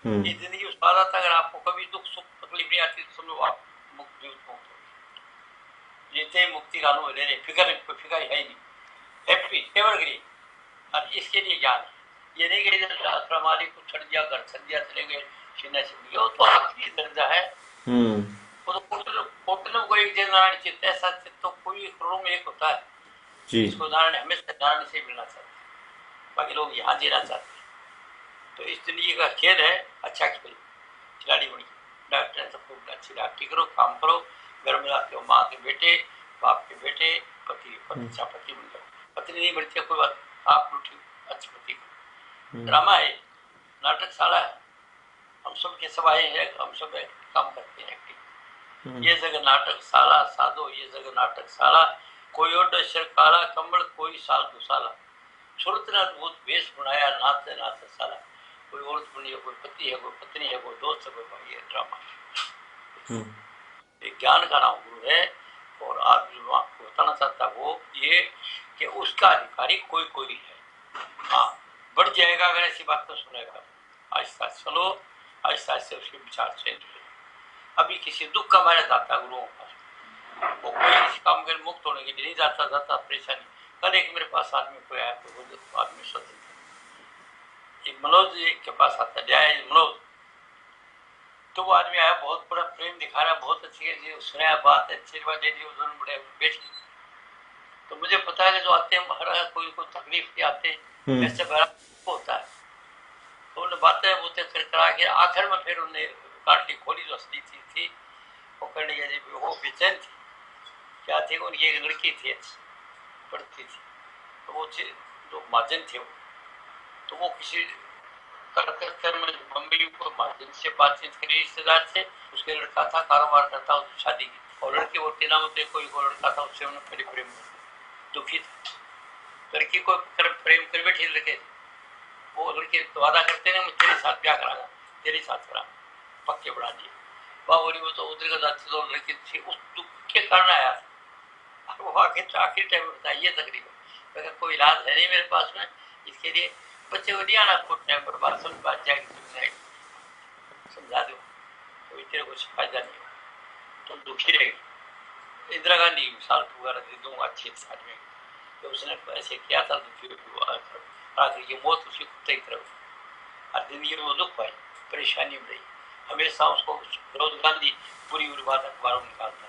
हम्म,
जिंदगी में स्वाद आता, अगर आपको कभी दुख सुख तकलीफ नहीं आती तो समझो आप मुक्त जीवित मुक्त हो। जीते ही मुक्ति का अनुभव ले रहे, फिक्र है ही नहीं, हैप्पी एवरग्रीन। और इसके लिए ज्ञान है। ये नहीं कि इधर मालिक को छड़ दिया, घर छड़ दिया, चले गए सीना से, वो तो आपकी दर्जा है। वो तो पोटल कोई एक नारायण चित्त, ऐसा चित्त तो कोई करोड़ों में एक होता है
जी,
इसको नारायण हमेशा नारायण से मिलना चाहते हैं, बाकी लोग यहाँ जीना चाहते हैं। तो इस जिंदगी का खेल है, अच्छा खेल, खिलाड़ी बनी। डॉक्टर ने सबको अच्छी डॉक्टरी करो, काम करो, घर में आते हो, माँ के बेटे, बाप के बेटे, पति अच्छा पति बन जाओ। पत्नी नहीं बनती कोई बात, आप लुटी अच्छे पति को। ड्रामा है, नाटकशाला है, हम सब के सब आए हैं, हम सब काम करते हैं एक्टिंग। ये जगह नाटकशाला साधो, ये जगह नाटकशाला, कोई और डर काला कमल, कोई साल दुसाला। सूरत ने अद्भुत वेश बनाया, नाचते नाचते साला। कोई औरत बनी है, कोई पति है, कोई पत्नी है, कोई दोस्त है, कोई भाई है। ड्रामा एक ज्ञान का नाम गुरु है। और आज जो आपको बताना चाहता वो ये कि उसका अधिकारी कोई कोई है। हाँ, बढ़ जाएगा अगर ऐसी बात तो सुनेगा। आहिस्ता चलो, आहिस्ता से उसके विचार चेंज हो। अभी किसी दुख का मारा जाता गुरुओं का, वो कोई किसी काम के मुक्त होने के लिए नहीं जाता परेशानी। कल एक मेरे पास आदमी कोई आया, तो आदमी स्वतंत्र, एक मनोज जी के पास आता है, मनोज। तो वो आदमी आया, बहुत बड़ा प्रेम दिखा रहा, बहुत अच्छी सुनाया बात, अच्छी बात दे दी, उन्होंने बड़े बैठ। तो मुझे पता है कि जो आते हैं हर कोई तकलीफ के आते हैं, ऐसे बड़ा होता है। तो उन्हें बातें बोलते करा के आखिर में फिर उन्हें काट के खोली जो असली चीज थी, वो करने के वो बेचैन थी। क्या थी, उनकी एक लड़की थी पढ़ती थी, तो वो जो महाजन थे, तो वो किसी कलकत्ता में बम्बई को महाजन से बातचीत करी, रिश्तेदार से, उसके लड़का था, कारोबार करता, उसकी शादी की। और लड़की वो तेना होते कोई को लड़का था, उससे उन्होंने पहले प्रेम दुखी था। लड़की को प्रेम कर बैठी लड़के, वो लड़के तो वादा करते हैं, मैं तेरे साथ ब्याह करागा, तेरे साथ करा, पक्के बढ़ा दिए। वह बोली वो तो उधर का जाती, तो लड़की थी उस दुख के कारण आया। वो आखिर टाइम में बताया ये तकरीबन कोई इलाज है नहीं मेरे पास में, इसके लिए बच्चे को नहीं आना खुद टाइम पर, बात समझ बात जाएगी, तुमने समझा दो, तो तेरे कुछ फायदा नहीं हो, तुम दुखी रहेगी। इंदिरा गांधी मिसाल वगैरह दे दूंगा अच्छे आदमी, तो उसने ऐसे किया था, दुखी आखिर की मौत उसकी कुत्ते की तरफ। और जिंदगी में वो दुख पाई, परेशानी में रही, हमेशा उसको विरोध गांधी पूरी पूरी बात अखबारों में निकालता है।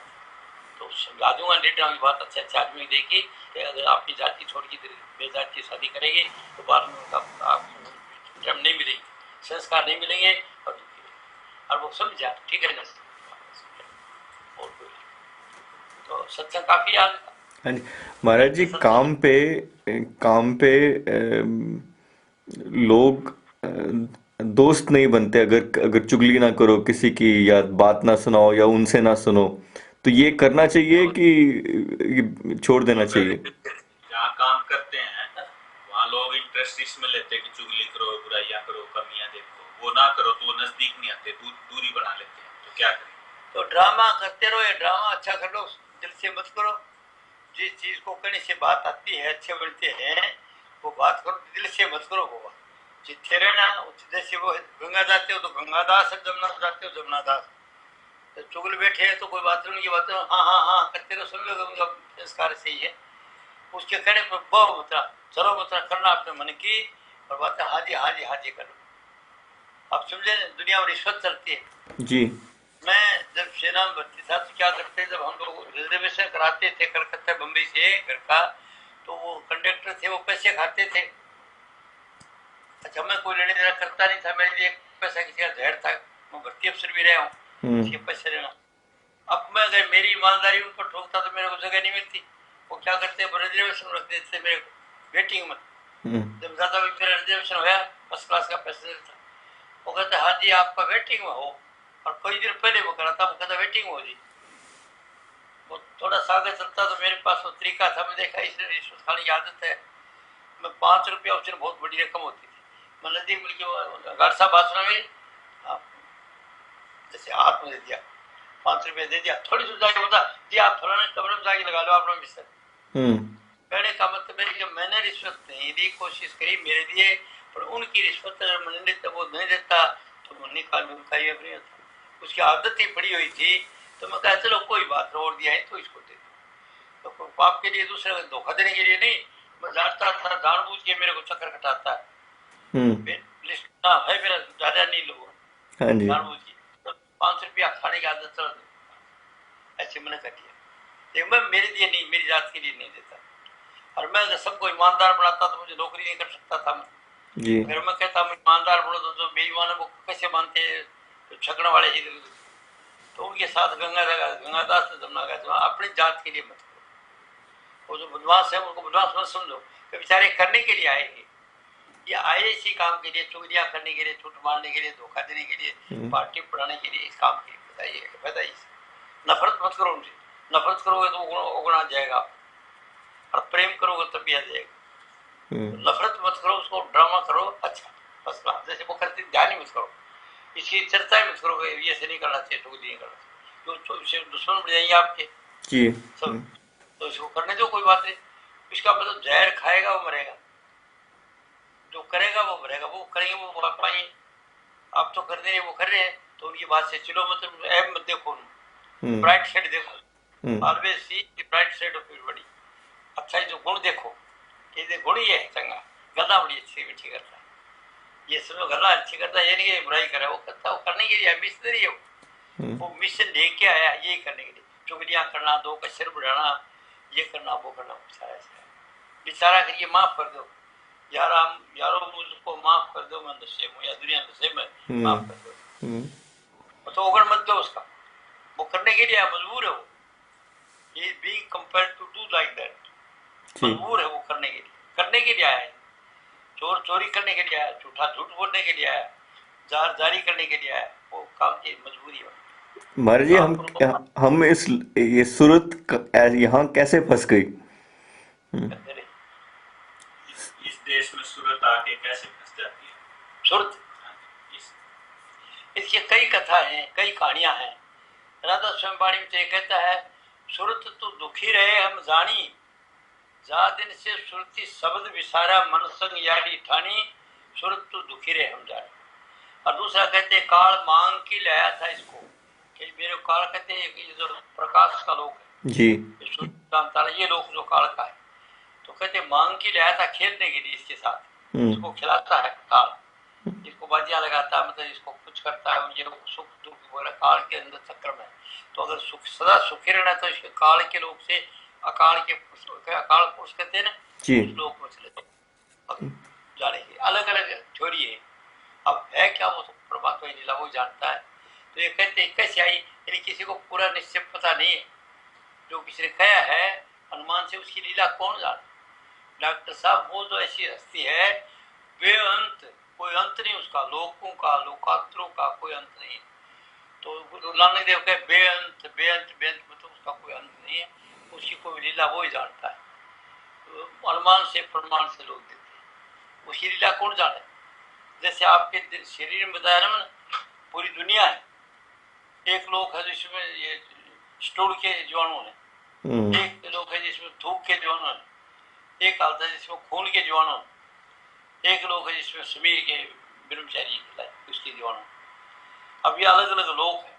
तो समझा दूंगा लेटर की बात, अच्छे अच्छे आदमी देखी कि अगर आपकी जाति छोड़ के बेजाति शादी करेगी तो बाद में उनका नहीं मिलेगी, संस्कार नहीं मिलेंगे और दुखी रहेंगे। और वो समझा ठीक है ना, और कोई तो सत्संग काफी याद था।
हाँ जी। महाराज जी, काम पे लोग दोस्त नहीं बनते अगर अगर चुगली ना करो किसी की, या बात ना सुनाओ, या उनसे ना सुनो, तो ये करना चाहिए कि ये छोड़ देना चाहिए?
जहाँ काम करते हैं वहाँ लोग इंटरेस्ट इसमें लेते हैं कि चुगली करो, बुराइयां करो, कमियां देखो, वो ना करो तो वो नजदीक नहीं आते, दूरी बना लेते हैं। तो क्या करें?
तो ड्रामा करते रहो, ये ड्रामा अच्छा कर लो, दिल से मत करो। जिस चीज को करने से बात आती है, अच्छे बनते हैं, वो बात करो, दिल से मत करो। वो जिथे रहना, जैसे वो गंगा जाते हो तो गंगादास, जमुना जाते हो जमुनादास। तो चुगल बैठे हैं तो कोई बात नहीं, ये बात हाँ हाँ हाँ करते रहो, समझो उनका संस्कार सही है। उसके कहने पर बहु मतरा चलो मतरा करना अपने मन की, और बात हाजी हाजी हाजी करो। आप समझे, दुनिया में रिश्वत चलती है।
जी।
मैं जब सेना में भर्ती था तो क्या करते, जब हम लोग रिजर्वेशन कराते थे कलकत्ता बम्बई से घर का, तो वो कंडक्टर थे, वो पैसे खाते थे। अच्छा, मैं कोई लेने देना करता नहीं था, मेरे लिए पैसा किसी का जहर था। मैं भर्ती अफसर भी रहा हूँ, इसके पैसे लेना। अब मैं अगर मेरी ईमानदारी उन पर ठोकता तो मेरे को जगह नहीं मिलती। वो क्या करते, रिजर्वेशन रख देते मेरे को वेटिंग में। जब ज्यादा भी मेरा रिजर्वेशन होया, फर्स्ट क्लास का पैसेंजर था, वो कहते हाँ जी आपका वेटिंग में हो। और कोई दिन पहले वो करा था, वो कहता वेटिंग हो जी। वो थोड़ा सा आगे चलता तो मेरे पास वो तरीका था, मैं देखा इसने रिश्वत खाने की आदत है। मैं 5 रुपया उस दिन बहुत बड़ी रकम होती थी, मैं नजदीक मिल के गार्ड साहब भाषण में जैसे हाथ में दे दिया, 5 रुपया दे दिया, थोड़ी सी जाके बता जी आप फलाने कमरे में जाके लगा लो अपना बिस्तर। कहने का मतलब है कि मैंने रिश्वत नहीं दी, कोशिश करी मेरे लिए पर उनकी रिश्वत अगर मंडित वो नहीं देता तो वो निकाल में उनका ये नहीं होता। उसकी आदत ही पड़ी हुई थी, तो मैं कहा चलो कोई बात और दिया है तो इसको दे दो। तो पाप के लिए, दूसरे को धोखा देने के लिए नहीं। मैं जानता था जानबूझ के मेरे को चक्कर कटाता है, लिस्ट ना है मेरा ज्यादा नहीं लो,
हाँ जी।
जानबूझ के तो 500 रुपया खाने की आदत चढ़ दो, ऐसे मैंने कर दिया। लेकिन मैं मेरे लिए नहीं, मेरी जात के लिए नहीं देता। और मैं अगर सबको ईमानदार बनाता तो मुझे नौकरी नहीं कर सकता था मैं
जी।
अगर मैं कहता मैं ईमानदार बनो तो बेईमानों को कैसे मानते, तो छकड़ वाले ही तो उनके साथ गंगादास ने जमना कहते अपनी जात के लिए मत करो। वो जो बदमाश है उनको बदमाश मत समझो, कि बेचारे करने के लिए आए हैं। ये आए इसी काम के लिए, चुगलियां करने के लिए, झूठ मारने के लिए, धोखा देने के लिए, पार्टी बढ़ाने के लिए, इस काम के लिए बताइए। नफरत मत करो उनसे, नफरत करोगे तो उगना जाएगा, और प्रेम करोगे तब भी आ जाएगा। नफरत मत करो, उसको ड्रामा करो, अच्छा फर्स्ट क्लास जैसे वो करते, ध्यान ही मत करो, इसकी चर्चा मत करो, ये से नहीं करना चाहिए, ठोक नहीं करना चाहिए, तो दुश्मन बढ़ जाएंगे आपके
जी।
सब। तो इसको करने दो, कोई बात नहीं। इसका मतलब जहर खाएगा वो मरेगा, जो करेगा वो मरेगा, वो करेंगे वो पाएंगे। आप तो कर दे रहे, वो कर रहे हैं, तो उनकी बात से चलो, मतलब ऐप मत देखो, ब्राइट साइड देखो, always see bright side of everybody. अच्छा जो गुण देखो, ये गुण ही है चंगा, गला बड़ी अच्छी मीठी करता है, ये सुनो गला अच्छी करता है, ये नहीं कि बुराई करे, वो करता, वो करने के लिए मिशनरी है वो मिशन लेके आया यही करने के लिए। चुगलियां करना, दो का सिर बढ़ाना, ये करना वो करना, बेचारा करिए, माफ कर दो यार, हम यारो मुझको माफ कर दो, मैं नशे में या दुनिया नशे में, माफ कर दो, तो उगड़ मत दो उसका, वो करने के लिए मजबूर है वो, ये being compelled to do like that, मजबूर है वो करने के लिए आया है। चोर चोरी करने के लिए आया, झूठा झूठ बोलने के लिए आया, जार जारी करने के लिए आया, वो काम की मजबूरी है।
महाराज जी, हम ये सूरत यहाँ कैसे फंस गई?
इस देश में सूरत आके कैसे फंस जाती है
सूरत? इसकी कई कथा हैं, कई कहानियां हैं। राधा स्वयं वाणी में तो कहता है, सूरत तो दुखी रहे हम जानी, जा दिन से सुरती शब्द विसारा मन संग यारी ठानी, सूरत तो दुखी रहे हम जानी। और दूसरा कहते काल मांग की लाया था इसको, कि मेरे काल कहते हैं कि जो प्रकाश का लोक है
जी,
ये लोक जो काल का है, तो कहते मांग की लाया था खेलने के लिए इसके साथ, इसको खिलाता है काल, इसको बाजियां लगाता है, मतलब इसको कुछ करता है, ये सुख दुख वगैरह काल के अंदर चक्र में। तो अगर सुख सदा सुखी रहना तो इसके काल के लोग से अकाल के अकाल पुरुष कहते हैं ना, उस लोक में चले जाने की अलग अलग थ्योरी है। अब है क्या वो तो परमात्मा ही लीला वो जानता है। तो ये कहते कैसे आई, यानी किसी को पूरा निश्चय पता नहीं है, जो किसी ने कहा है अनुमान से उसकी लीला कौन जाने। डॉक्टर साहब वो जो ऐसी हस्ती है बेअंत, कोई अंत नहीं उसका, लोकों का लोकांतरों का कोई अंत नहीं। तो गुरु नानक देव कहे बेअंत बेअंत बेअंत, मतलब उसका कोई अंत नहीं है, उसकी कोई लीला वो ही जानता है। तो अनुमान से प्रमाण से लोग देते हैं, उसकी लीला कौन जाने। जैसे आपके शरीर में बताया ना, पूरी दुनिया है, एक लोक है जिसमें ये स्टूल के जीवाणु है, एक लोक है जिसमें थूक के जीवाणु है, एक आता है जिसमें खून के जीवाणु, एक लोक है जिसमें समीर के ब्रह्मचारी उसके जीवाणु। अब ये अलग अलग लोक है,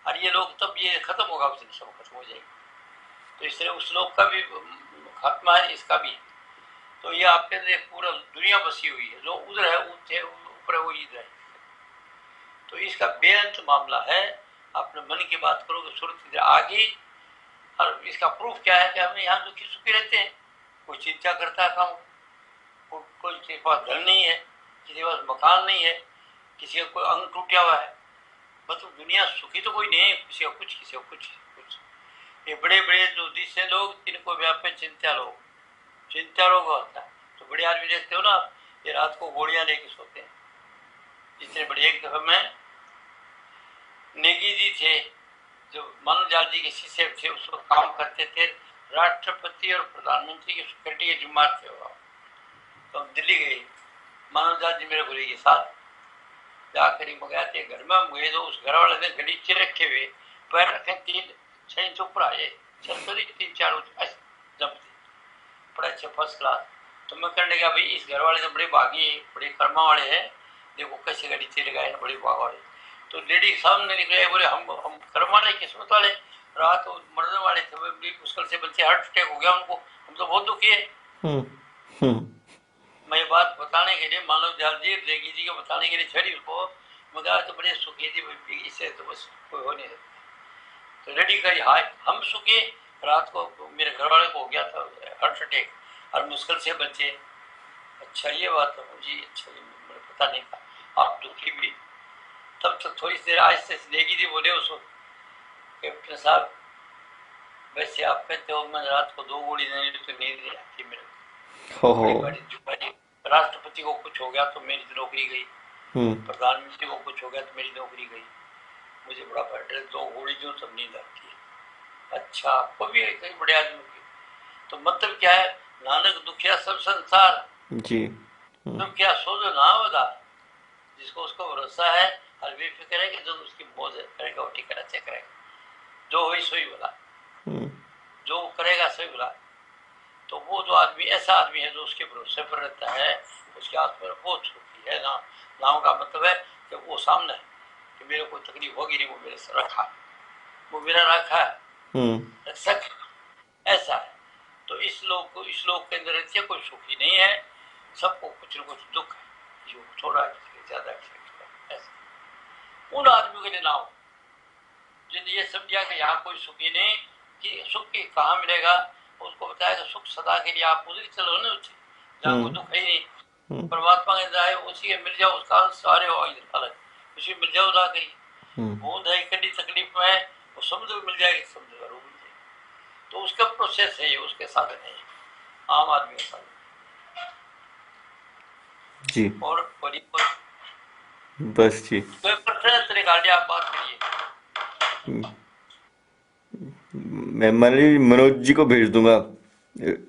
और ये लोग तब ये खत्म होगा, उस दिन सब खत्म हो जाएगा। तो इसलिए उस लोक का भी खात्मा है, इसका भी। तो ये आपके अंदर पूरा दुनिया बसी हुई है, जो उधर है ऊपर है वो इधर है। तो इसका बेअंत मामला है। अपने मन की बात करोगे सूरत इधर आ गई। और इसका प्रूफ क्या है कि हम यहाँ दुखी सुखी रहते हैं, कोई चिंता करता है काम, कोई के पास धन नहीं है, किसी के पास मकान नहीं है, किसी का कोई अंग टूटा हुआ है, मतलब दुनिया सुखी तो कोई नहीं है, किसी का कुछ किसी का कुछ कुछ। ये बड़े बड़े जो दिशे लोग, जिनको व्यापक चिंता रोग होता है। तो बड़े आदमी देखते हो ना, ये रात को गोलियां लेके सोते हैं। इतने बड़े, एक दफा में नेगी जी थे जो मानवजाल जी के शिष्य थे, उसको काम करते थे, राष्ट्रपति और प्रधानमंत्री की सिक्योरिटी के जिम्मेदार थे वो। तो हम दिल्ली गए, मानवजाल जी मेरे बोले के साथ जाकर ही मंगाते घर में। हम गए तो उस घर वाले ने गलीचे रखे हुए, पैर रखे 3-6 इंच ऊपर आए, 3-4 जमते, बड़ा अच्छा फर्स्ट क्लास। तो मैं करने का भाई इस घर वाले तो बड़े भागी बड़े कर्मा वाले हैं, देखो कैसे गाड़ी चले गए बड़े भाग वाले। तो लेडी सामने निकले, बोले हम कर्म वाले किस्मत वाले, रात मरने वाले थे, बड़ी मुश्किल से बच्चे हार्ट अटैक हो गया उनको, हम तो बहुत दुखी है। मैं ये बात बताने के लिए मानव जालजीर देगी जी को बताने के लिए छड़ी उसको, मैं कहा तो बड़े सुखी थी, इससे तो बस कोई हो नहीं सकता। तो रेडी करी हाय हम सुखी, रात को मेरे घर वाले को हो गया था हार्ट अटैक और मुश्किल से बच्चे। अच्छा ये बात है जी, अच्छा ये मुझे पता नहीं था, आप दुखी भी। तब तक थोड़ी देर आहिस्ते से देगी जी बोले उसको, कैप्टन साहब वैसे आप कहते हो मैं रात को 2 गोली नहीं तो नींद नहीं आती मेरे को। राष्ट्रपति को कुछ हो गया तो मेरी नौकरी गई, प्रधानमंत्री को कुछ हो गया तो मेरी नौकरी गई, मुझे बड़ा बैठे 2 गोली जो तब नींद आती है। अच्छा आपको भी कई बड़े आदमी की, तो मतलब क्या है, नानक दुखिया सब संसार
जी।
तुम क्या सोचो ना बता, जिसको उसको भरोसा है और बेफिक्र है कि जो उसकी मौज करेगा वो ठीक अच्छा करेगा, जो हुई सोई बोला, जो करेगा सही बोला। तो वो जो आदमी ऐसा आदमी है जो उसके भरोसे पर रहता है, उसके हाथ पर बहुत सुखी है ना। नाम का मतलब है कि वो सामने है कि मेरे को तकलीफ होगी नहीं, वो मेरे से रखा, वो मेरा रखा है रक्षक, ऐसा है। तो इस लोग के अंदर रहती है, कोई सुखी नहीं है, सबको कुछ न कुछ दुख है, जो थोड़ा ज्यादा ऐसा। उन आदमियों के लिए ना हो जिन्हें ये समझा कि यहाँ कोई सुखी नहीं, कि सुख की कहाँ मिलेगा, उसको बताया कि सुख सदा के लिए आप उधर चलो ना, जहाँ कोई दुख है ही नहीं, परमात्मा के अंदर आए उसी के मिल जाओ, उसका सारे हो अलग उसी मिल जाओ जा गई। बूंद है कड़ी तकलीफ में है, वो समुद्र मिल जाएगी, समुद्र मिल जाएगी। तो उसका प्रोसेस है, उसके साधन है आम आदमी के साधन
जी।
और बड़ी
बस जी,
कोई प्रश्न निकालिए, आप बात करिए।
मैं मनोज जी को भेज दूंगा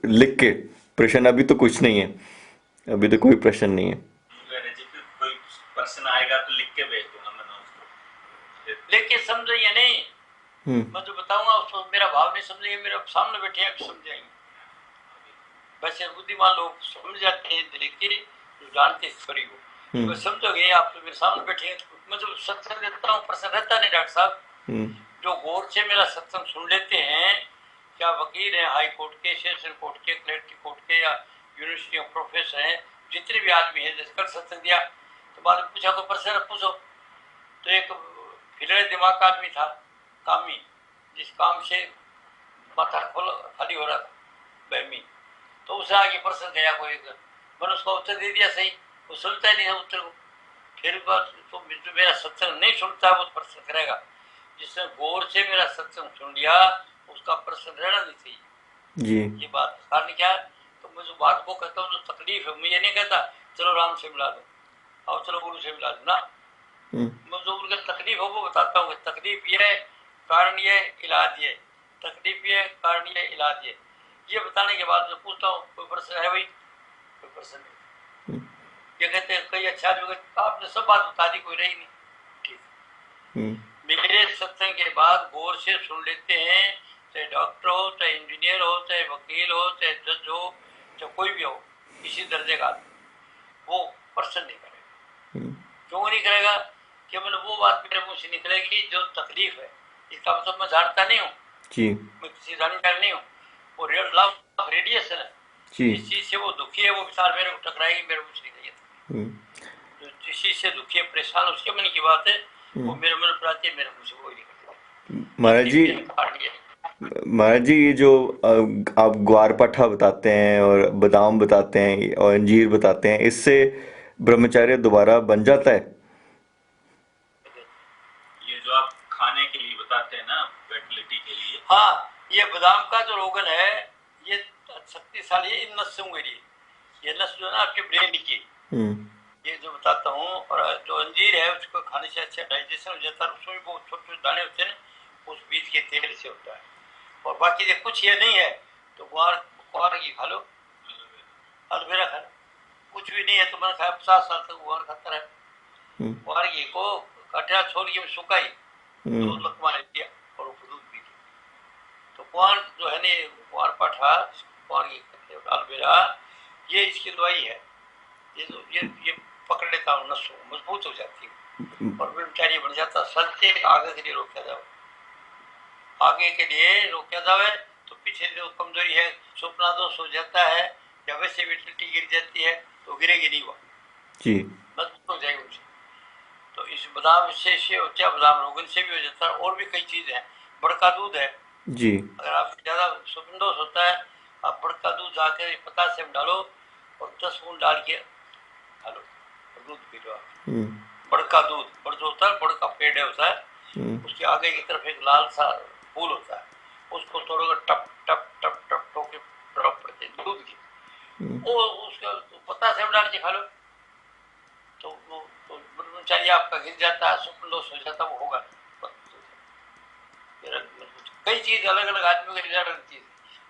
लिख के, प्रश्न अभी तो कुछ नहीं है, अभी तो कोई प्रश्न नहीं है।
कोई प्रश्न आएगा तो लिख के भेज दूंगा मनोज को,
लेकिन समझेंगे नहीं, मैं जो बताऊंगा उसको मेरा भाव नहीं समझेंगे, मेरे सामने बैठे हैं समझेंगे। वैसे बुद्धिमान लोग समझ जाते हैं, लेकिन जानते थोड़ी हो, तो समझोगे आप तो मेरे सामने बैठे हैं। मैं जो सत्संग देता हूँ प्रश्न रहता नहीं डॉक्टर साहब, जो गौर से मेरा सत्संग सुन लेते हैं, क्या वकील हैं हाई कोर्ट के, सेशन कोर्ट के, कलेक्टर कोर्ट के या यूनिवर्सिटी के प्रोफेसर हैं, जितने भी आदमी हैं, जैसे कल सत्संग दिया तो बाद में पूछा कोई प्रश्न पूछो, तो एक फिलर दिमाग का आदमी था कामी, जिस काम से माथा खाली हो रहा था बहमी, तो उसे आगे प्रश्न गया कोई, मैंने उसका उत्तर दे दिया सही, वो सुनता नहीं है उत्तर को, फिर तो मेरा सत्संग नहीं सुनता वो प्रश्न करेगा। जिसने गौर से मेरा सत्संग सुन लिया उसका प्रश्न रहना नहीं चाहिए
जी।
ये बात कारण क्या है, तो मैं जो बात को कहता हूँ जो तकलीफ है, मैं ये नहीं कहता चलो राम से मिला दो और चलो गुरु से मिला दो ना, मैं जो उनका तकलीफ है वो बताता हूँ। तकलीफ ये है, कारण ये, इलाज ये, तकलीफ ये, कारण ये, इलाज ये बताने के बाद मैं पूछता हूँ कोई प्रश्न है भाई, कोई प्रश्न नहीं। ये कहते हैं कई अच्छा आदमी आपने सब बात बता दी, कोई रही नहीं, ठीक। मेरे सत्संग के बाद गौर से सुन लेते हैं, चाहे डॉक्टर हो, चाहे इंजीनियर हो, चाहे वकील हो, चाहे जज हो, चाहे कोई भी हो, किसी दर्जे का वो प्रश्न नहीं करेगा। क्यों नहीं करेगा? कि मैंने वो बात मेरे मुंह से निकलेगी जो तकलीफ है, इसका मतलब मैं जानता नहीं हूँ, मैं किसी जानकार नहीं हूँ, वो लॉ ऑफ रेडिएशन है, जिस चीज से वो दुखी है वो विचार मेरे को टकराएगी, मेरे मुंह से निकलेगी। तो जिस चीज से दुखी है परेशान उसके मन की बात है, वो मेरे मन पर आती है, मेरे मुंह से वो निकलती।
महाराज जी ये जो आप ग्वारपाठा बताते हैं और बादाम बताते हैं और अंजीर बताते हैं, इससे ब्रह्मचर्य दोबारा बन जाता है?
ये जो आप खाने के लिए बताते हैं ना, फर्टिलिटी के लिए,
हाँ, ये बादाम का जो रोगन है ये शक्तिशाली इन नसों के लिए, ये नस जो है ना आपके ब्रेन की, ये जो बताता हूँ। और जो अंजीर है उसको खाने से अच्छा डाइजेशन हो जाता है, उसमें बहुत छोटे छोटे दाने होते हैं, उस बीज के तेल से होता है। और बाकी ये कुछ ये नहीं है तो ग्वार की खा लो, एलोवेरा खा लो, कुछ भी नहीं है तो मैंने खाया 50 साल तक ग्वार खाता रहा। ग्वार घी को कटिया छोड़ के सुखाई, दूध लकमा दिया और दूध पी लिया। तो ग्वार जो है ना, ग्वार पाठा, ग्वार घी, एलोवेरा, ये इसकी दवाई है। ये पकड़ लेता हूँ, नस मजबूत हो जाती है और ब्रह्मचारी बन जाता। सर से आगे के लिए रोका जाओ, आगे के लिए रोका जाए तो पीछे जो कमजोरी है, स्वप्ना दोष हो जाता है या वैसे भी टट्टी गिर जाती है तो गिरेगी नहीं वो
जी
मजबूत हो जाएगी उनसे। तो इस बादाम से होता है, बादाम रोगन से भी हो जाता है। और भी कई चीज है। बड़का दूध है,
जी
अगर आप ज्यादा स्वप्न दोष होता है, आप बड़का दूध जाके 50 ml डालो और 10 बूंद डाल के डालो और दूध पी लो आप। बड़का दूध, बड़ जो होता है, बड़का पेड़ है होता है, उसके आगे की तरफ एक लाल सा फूल होता है, उसको तोड़ोगे, टप टप टप टप टोके ड्रॉप पड़ते हैं दूध की, वो उसका 50 ml डाल के खा लो तो वो तो ब्रह्मचारी आपका गिर जाता है, स्वप्न दोष हो जाता है, वो होगा। कई चीज अलग अलग आदमियों के लिए अलग चीज है।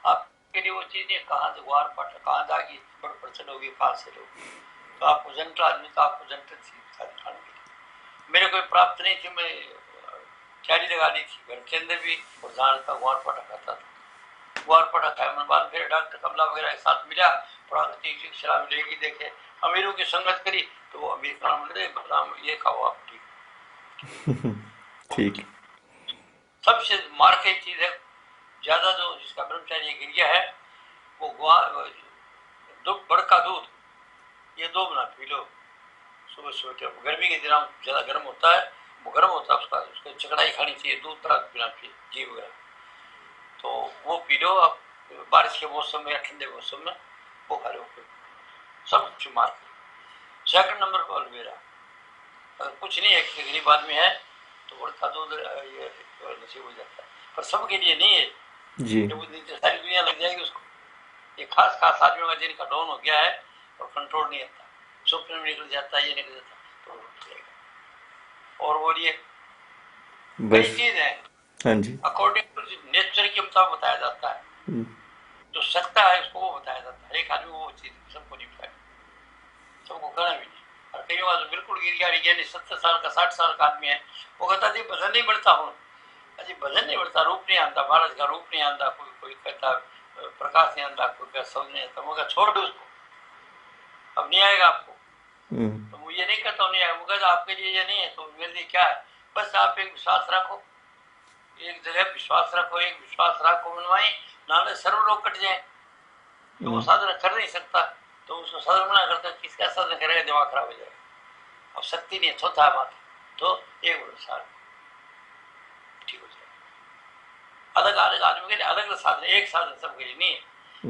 आपके लिए वो चीज नहीं, कहाँ से गुआर पाटा, कहाँ जाके बड़ प्रचन होगी, कहाँ से लोगी। तो आपको जनता आदमी तो आपको जनता खाने के लिए मेरे कोई प्राप्त नहीं थी। मैं चारी लगा दी थी घर के अंदर भी और जान का गुआर पाटा खाता था। गुआर पाटा खाया मन बाद फिर डॉक्टर कमला वगैरह के साथ मिला, प्राकृतिक शराब लेगी, देखे अमीरों की संगत करी तो वो अमीर का नाम ले बदाम ये खाओ आप ठीक।
ठीक
सबसे मार की चीज है ज्यादा जो जिसका ब्रह्मचारी गिर गया है वो बड़का दूध, ये 2 बना पी लो सुबह सुबह। गर्मी के दिनों ज्यादा गर्म होता है, वो गर्म होता है, उसको चकड़ाई खानी चाहिए, दूध तरह पीना चाहिए, घी वगैरह, तो वो पी लो आप बारिश के मौसम में या ठंडे मौसम में, वो खा लो सब कुछ मार। सेकंड नंबर पर अलवेरा, अगर कुछ नहीं है, गरीब आदमी है तो बड़का दूध ये नसीब हो जाता है, पर सबके लिए नहीं है
जी
सारी दुनिया लग जाएगी उसको। ये खास खास आदमियों का जिनका डाउन हो गया है और कंट्रोल नहीं आता, स्वप्न में निकल जाता है, ये निकल जाता है तो उठ जाएगा। और बोलिए कई
बस
चीज है
हाँ जी
अकॉर्डिंग टू नेचर के मुताबिक बताया जाता है, जो सकता है उसको वो बताया जाता है। एक आदमी वो चीज सबको नहीं बताया, सबको कहना भी नहीं। और कई बार बिल्कुल गिर गया विज्ञानी 70 साल का 60 साल का आदमी है, वो कहता जी भजन नहीं बढ़ता हूँ, अजी भजन नहीं बढ़ता, रूप नहीं आता, महाराज का रूप नहीं आता, कोई कहता प्रकाश नहीं आता, कोई कहता समझ नहीं आता, मगर छोड़ दो उसको, अब नहीं आएगा आपको। तो मुझे नहीं कहता नहीं आएगा, मगर आपके लिए ये नहीं है तो मेरे लिए क्या है, बस आप एक विश्वास रखो, एक जगह विश्वास रखो, एक विश्वास रखो मनवाई, नाले सर्व लोग कट जाए। तो वो साधन कर नहीं सकता तो उसको साधन मना करता, किसका साधन करेगा, दिमाग खराब हो जाएगा। अब शक्ति नहीं है, चौथा बात तो एक साल ठीक हो जाएगा। अलग अलग आदमी के लिए अलग अलग साधन, एक साधन सबके लिए नहीं है।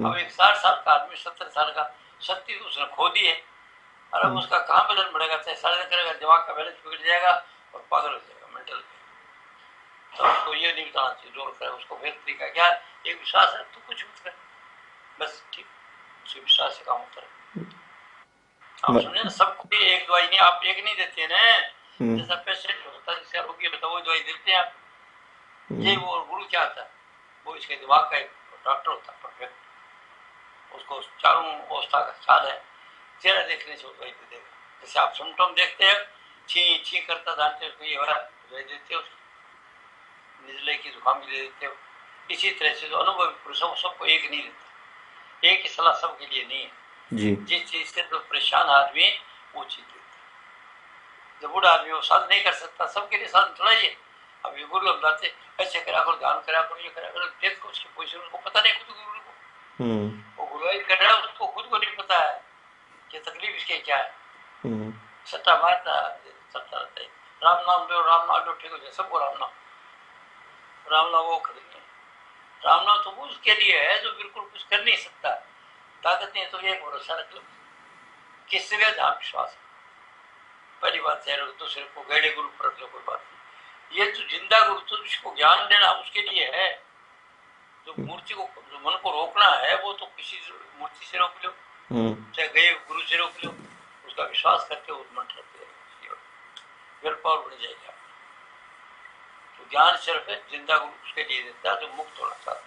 अब एक 60 साल का आदमी 70 साल का शक्ति तो उसने खो दी है, और अब उसका कहाँ बैलेंस बढ़ेगा, चाहे साधन करेगा दिमाग का बैलेंस बिगड़ जाएगा और पागल हो जाएगा मेंटल। तो उसको ये नहीं बताना चाहिए जोर करे, उसको फिर तरीका क्या, एक विश्वास है तो कुछ मत कर, बस ठीक, उसी विश्वास से काम होता है। आप समझे ना, सबको भी एक दवाई नहीं, आप एक नहीं देते ना, जैसा पेशेंट होता है जिसका रोगी होता है वो दवाई देते हैं आप। ये वो गुरु क्या होता है, वो इसके दिमाग का एक डॉक्टर होता है परफेक्ट, उसको चारों अवस्था का ख्याल है, चेहरा देखने से वो दवाई दे देगा। जैसे आप सिम्टम देखते हैं, छी छी करता जानते हो ये हो रहा है, दवाई देते हो, निजले की जुकाम भी दे देते हो। इसी तरह से जो अनुभवी पुरुष है सबको एक नहीं देता, एक ही सलाह सबके लिए नहीं है।
जी
जिस चीज से तो परेशान आदमी वो चीज देता है। जब बूढ़ा आदमी वो साधन नहीं कर सकता, सबके लिए साधन थोड़ा ही है। अब ये गुरु बताते ऐसे करा करो, ध्यान करा करो, ये करा करो, देखो उसकी पोजीशन उसको पता नहीं, खुद गुरु को वो गुरुआई कर रहा है, उसको खुद को नहीं पता है कि तकलीफ इसके क्या है। सट्टा मारता सट्टा रहता है, राम नाम लो ठीक हो जाए, सबको राम नाम वो करेंगे। राम नाम तो उसके लिए है जो बिल्कुल कुछ कर नहीं सकता, ताकत नहीं, तो ये भरोसा रख लो, किससे भी जहाँ विश्वास है। पहली बात है, दूसरे को गहरे गुरु पर रख लो, कोई बात नहीं। ये जो जिंदा गुरु तो जिसको ज्ञान देना उसके लिए है, जो मूर्ति को, जो मन को रोकना है वो तो किसी मूर्ति से रोक लो, चाहे गए गुरु से रोक लो, उसका विश्वास करके उस मन विल पावर बढ़ जाएगी। तो ज्ञान सिर्फ है जिंदा गुरु उसके लिए देता है जो मुक्त होना चाहता है,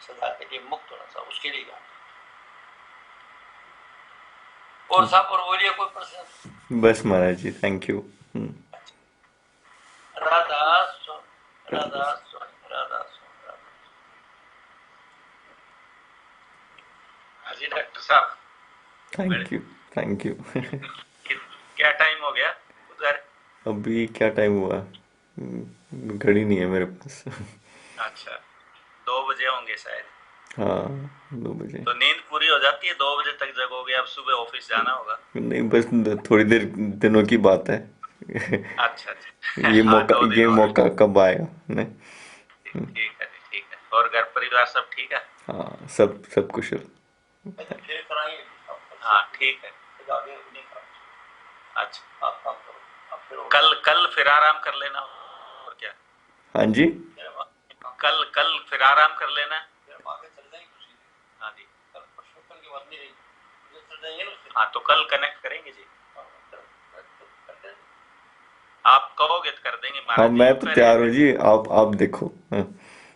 सदा के लिए मुक्त होना चाहता, उसके लिए ज्ञान। और साहब और बोलिए कोई प्रश्न?
बस महाराज जी, थैंक यू।
राधा स्वामी, राधा स्वामी, राधा स्वामी, राधा। हाँ जी डॉक्टर साहब।
Thank you, thank you.
क्या टाइम हो गया उधर?
अभी क्या टाइम हुआ? घड़ी नहीं है मेरे पास।
अच्छा, 2 बजे होंगे शायद।
हाँ, 2 बजे।
तो नींद पूरी हो जाती है, 2 बजे तक जगोगे, अब सुबह ऑफिस जाना होगा।
नहीं, बस थोड़ी देर, दिनों की बात है।
अच्छा अच्छा।
ये
हाँ,
मौका,
2 दिन
ये
और।
मौका कब आएगा? नहीं।
ठीक है जी, ठीक है। और घर परिवार सब ठीक है?
हाँ, सब सब कुशल।
फिर कराएंगे आप
हाँ ठीक है।
फिर आगे नहीं करा।
अच्छा,
आप काम करो, आप फिर
कल कल फिर आराम कर लेना, और क्या।
हाँ जी।
कल कल फिर आराम कर लेना।
फिर हम आगे चल जाएंगे उसी दिन।
हाँ जी।
कल परसों कल की बात नहीं रही, उधर चल जाएंगे ना फिर।
हाँ, तो कल कनेक्ट करेंगे जी।
हाँ, करते हैं।
आप कहोगे तो कर देंगे,
हाँ,
महाराज जी
मैं
यूँ
तो
कह रहे
तैयार हूँ
हैं।
जी, आप देखो। हाँ।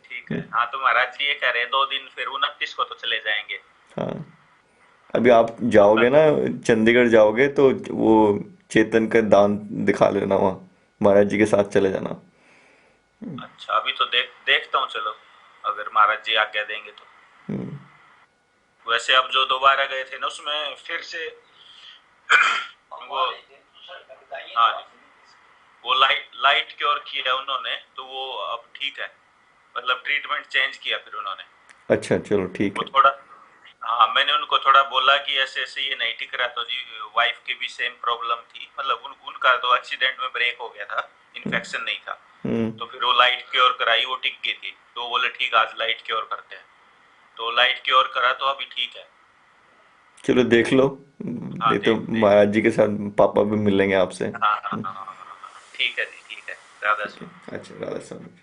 ठीक है, हाँ, तो महाराज जी ये कह रहे हैं 2 दिन, फिर 29 को तो चले जाएंगे।
हाँ, अभी आप
तो
जाओगे ना, चंडीगढ़ जाओगे तो वो चेतन का दान दिखा लेना वहाँ, महाराज जी के साथ चले जाना।
अच्छा, अभी तो देखता हूँ, चलो अगर महाराज जी आज्ञा देंगे तो।
हम्म।
वैसे अब जो दोबारा गए थे ना, उसमें फिर से वो, हाँ जी, वो लाइट क्योर किया उन्होंने, तो वो अब ठीक है, मतलब ट्रीटमेंट चेंज किया फिर उन्होंने।
अच्छा, चलो ठीक
वो
है।
थोड़ा, हाँ, मैंने उनको थोड़ा बोला कि ऐसे ऐसे ये नहीं टिक रहा, तो जी वाइफ की भी सेम प्रॉब्लम थी, मतलब उनका तो एक्सीडेंट में ब्रेक हो गया था, इन्फेक्शन नहीं था।
हम्म।
तो फिर वो लाइट क्योर कराई, वो टिक गई थी, तो बोले ठीक, आज लाइट क्योर करते हैं। तो लाइट क्योर करा, तो अभी ठीक है।
चलो देख लो,
हाँ,
नहीं तो
देख देख।
महाराज जी के साथ पापा भी मिलेंगे आपसे।
हाँ हाँ हाँ हाँ हाँ, हाँ, ठीक है जी, ठीक है। राधा
ठीक है, अच्छा, राधा स्वामी।